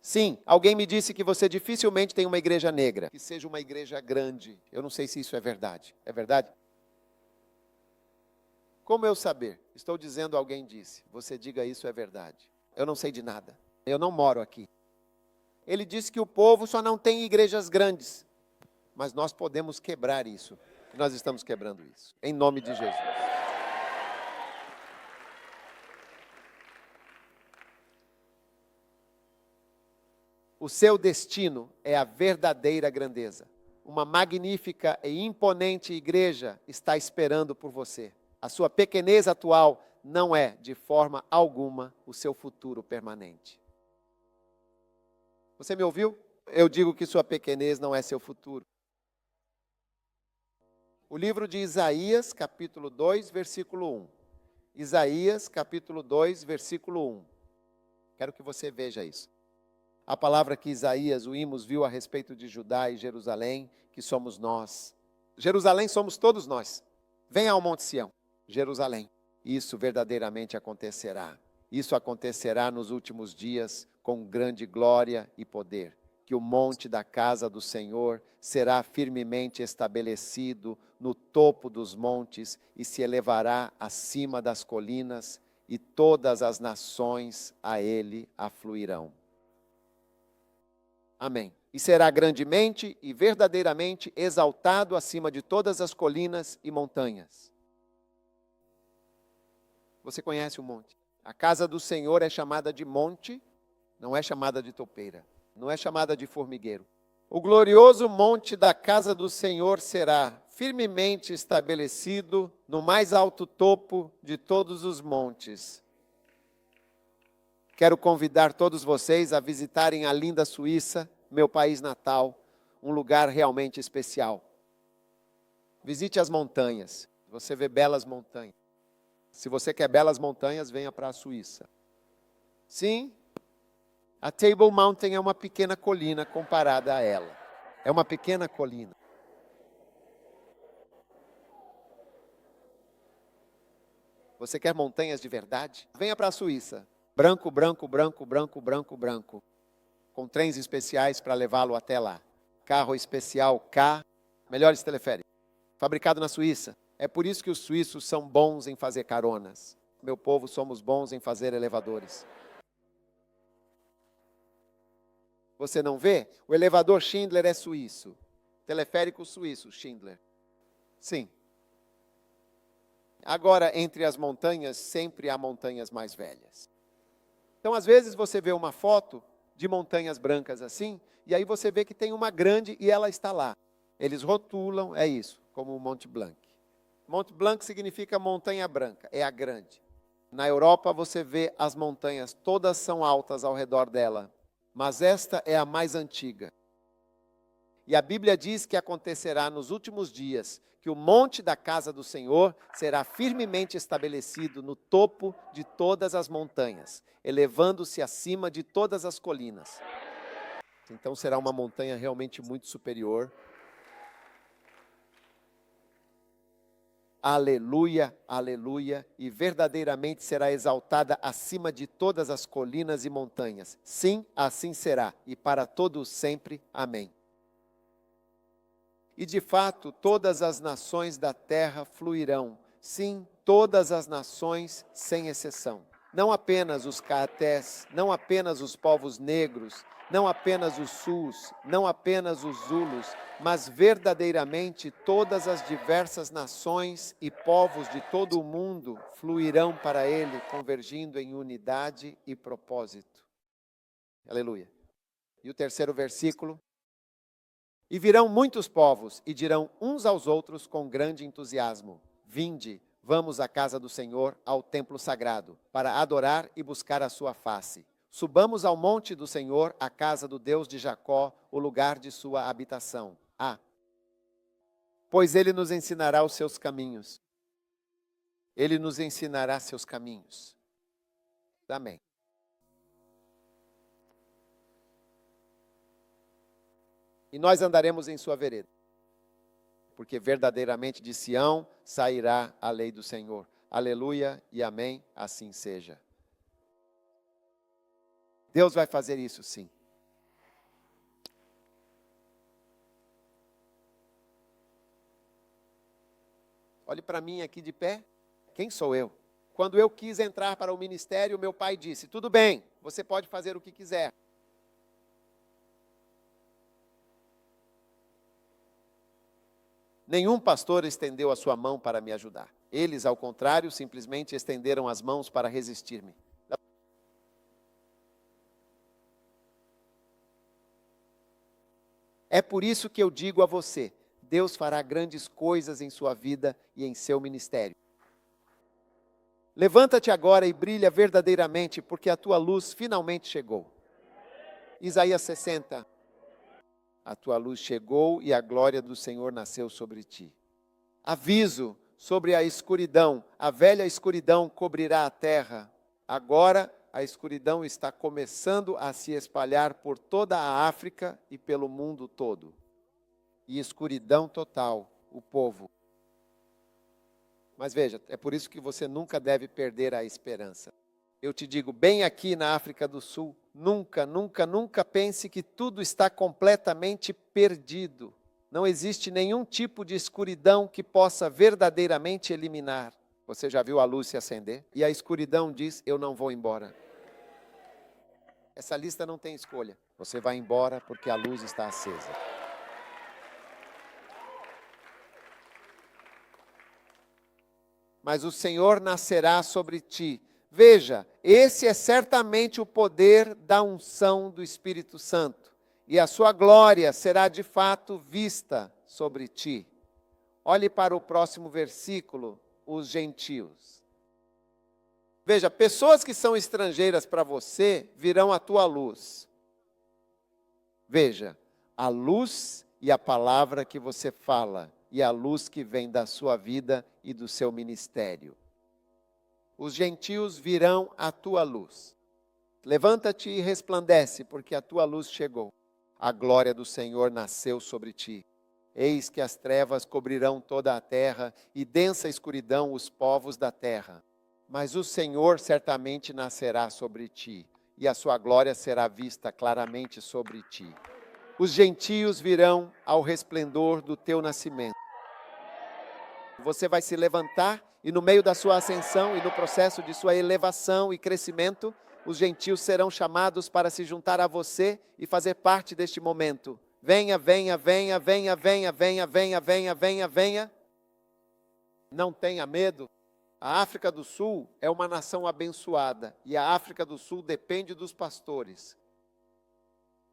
Speaker 1: Sim, alguém me disse que você dificilmente tem uma igreja negra, que seja uma igreja grande. Eu não sei se isso é verdade. É verdade? Como eu saber? Estou dizendo, alguém disse. Você diga isso é verdade. Eu não sei de nada. Eu não moro aqui. Ele disse que o povo só não tem igrejas grandes. Mas nós podemos quebrar isso. Nós estamos quebrando isso. Em nome de Jesus. O seu destino é a verdadeira grandeza. Uma magnífica e imponente igreja está esperando por você. A sua pequenez atual não é, de forma alguma, o seu futuro permanente. Você me ouviu? Eu digo que sua pequenez não é seu futuro. O livro de Isaías, capítulo 2, versículo 1. Isaías, capítulo 2, versículo 1. Quero que você veja isso. A palavra que Isaías, o Imos, viu a respeito de Judá e Jerusalém, que somos nós. Jerusalém somos todos nós. Venha ao Monte Sião, Jerusalém. Isso verdadeiramente acontecerá. Isso acontecerá nos últimos dias com grande glória e poder. Que o monte da casa do Senhor será firmemente estabelecido no topo dos montes e se elevará acima das colinas, e todas as nações a ele afluirão. Amém. E será grandemente e verdadeiramente exaltado acima de todas as colinas e montanhas. Você conhece o monte? A casa do Senhor é chamada de monte, não é chamada de topeira, não é chamada de formigueiro. O glorioso monte da casa do Senhor será firmemente estabelecido no mais alto topo de todos os montes. Quero convidar todos vocês a visitarem a linda Suíça, meu país natal, um lugar realmente especial. Visite as montanhas, você vê belas montanhas. Se você quer belas montanhas, venha para a Suíça. Sim, a Table Mountain é uma pequena colina comparada a ela. É uma pequena colina. Você quer montanhas de verdade? Venha para a Suíça. Branco, branco, branco, branco, branco, branco. Com trens especiais para levá-lo até lá. Carro especial K, melhores teleféricos. Fabricado na Suíça. É por isso que os suíços são bons em fazer caronas. Meu povo, somos bons em fazer elevadores. Você não vê? O elevador Schindler é suíço. Teleférico suíço, Schindler. Sim. Agora, entre as montanhas, sempre há montanhas mais velhas. Então, às vezes, você vê uma foto de montanhas brancas assim, e aí você vê que tem uma grande e ela está lá. Eles rotulam, é isso, como o Monte Blanc. Monte Blanc significa montanha branca, é a grande. Na Europa você vê as montanhas, todas são altas ao redor dela, mas esta é a mais antiga. E a Bíblia diz que acontecerá nos últimos dias, que o monte da casa do Senhor será firmemente estabelecido no topo de todas as montanhas, elevando-se acima de todas as colinas. Então será uma montanha realmente muito superior. Aleluia, aleluia, e verdadeiramente será exaltada acima de todas as colinas e montanhas. Sim, assim será, e para todos sempre. Amém. E de fato, todas as nações da terra fluirão. Sim, todas as nações, sem exceção. Não apenas os caetés, não apenas os povos negros, não apenas os sus, não apenas os zulus, mas verdadeiramente todas as diversas nações e povos de todo o mundo fluirão para ele, convergindo em unidade e propósito. Aleluia. E o terceiro versículo. E virão muitos povos e dirão uns aos outros com grande entusiasmo: Vinde, vamos à casa do Senhor, ao templo sagrado, para adorar e buscar a sua face. Subamos ao monte do Senhor, à casa do Deus de Jacó, o lugar de sua habitação. Pois ele nos ensinará os seus caminhos. Ele nos ensinará seus caminhos. Amém. E nós andaremos em sua vereda, porque verdadeiramente de Sião sairá a lei do Senhor. Aleluia e amém, assim seja. Deus vai fazer isso, sim. Olhe para mim aqui de pé. Quem sou eu? Quando eu quis entrar para o ministério, meu pai disse: tudo bem, você pode fazer o que quiser. Nenhum pastor estendeu a sua mão para me ajudar. Eles, ao contrário, simplesmente estenderam as mãos para resistir-me. É por isso que eu digo a você: Deus fará grandes coisas em sua vida e em seu ministério. Levanta-te agora e brilha verdadeiramente, porque a tua luz finalmente chegou. Isaías 60. A tua luz chegou e a glória do Senhor nasceu sobre ti. Aviso sobre a escuridão: a velha escuridão cobrirá a terra. Agora a escuridão está começando a se espalhar por toda a África e pelo mundo todo. E escuridão total, o povo. Mas veja, é por isso que você nunca deve perder a esperança. Eu te digo, bem aqui na África do Sul, nunca, nunca, nunca pense que tudo está completamente perdido. Não existe nenhum tipo de escuridão que possa verdadeiramente eliminar. Você já viu a luz se acender? E a escuridão diz: eu não vou embora. Essa lista não tem escolha. Você vai embora porque a luz está acesa. Mas o Senhor nascerá sobre ti. Veja, esse é certamente o poder da unção do Espírito Santo. E a sua glória será de fato vista sobre ti. Olhe para o próximo versículo, os gentios. Veja, pessoas que são estrangeiras para você virão à tua luz. Veja, a luz e a palavra que você fala, e a luz que vem da sua vida e do seu ministério. Os gentios virão à tua luz. Levanta-te e resplandece, porque a tua luz chegou. A glória do Senhor nasceu sobre ti. Eis que as trevas cobrirão toda a terra, e densa escuridão os povos da terra. Mas o Senhor certamente nascerá sobre ti, e a sua glória será vista claramente sobre ti. Os gentios virão ao resplendor do teu nascimento. Você vai se levantar e no meio da sua ascensão e no processo de sua elevação e crescimento, os gentios serão chamados para se juntar a você e fazer parte deste momento. Venha, venha, venha, venha, venha, venha, venha, venha, venha, venha. Não tenha medo. A África do Sul é uma nação abençoada e a África do Sul depende dos pastores.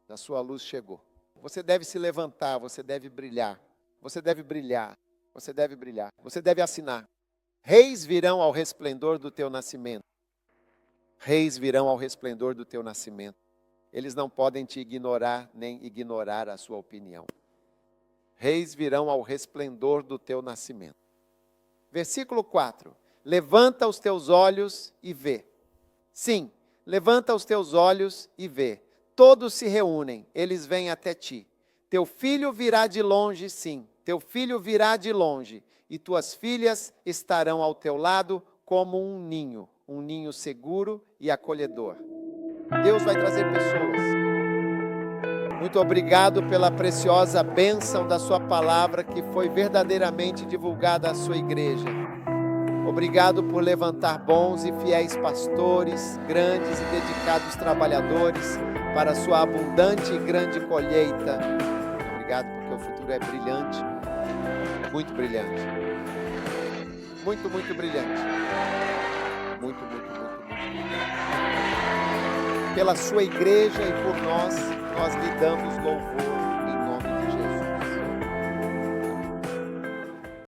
Speaker 1: A sua luz chegou. Você deve se levantar, você deve brilhar. Você deve brilhar, você deve brilhar. Você deve assinar. Reis virão ao resplendor do teu nascimento. Reis virão ao resplendor do teu nascimento. Eles não podem te ignorar, nem ignorar a sua opinião. Reis virão ao resplendor do teu nascimento. Versículo 4. Levanta os teus olhos e vê. Sim, levanta os teus olhos e vê. Todos se reúnem, eles vêm até ti. Teu filho virá de longe, sim, teu filho virá de longe, e tuas filhas estarão ao teu lado como um ninho seguro e acolhedor. Deus vai trazer pessoas. Muito obrigado pela preciosa bênção da sua palavra que foi verdadeiramente divulgada à sua igreja. Obrigado por levantar bons e fiéis pastores, grandes e dedicados trabalhadores para a sua abundante e grande colheita. Obrigado porque o futuro é brilhante, muito brilhante. Muito, muito brilhante. Muito, muito, muito, muito. Pela sua igreja e por nós lhe damos louvor.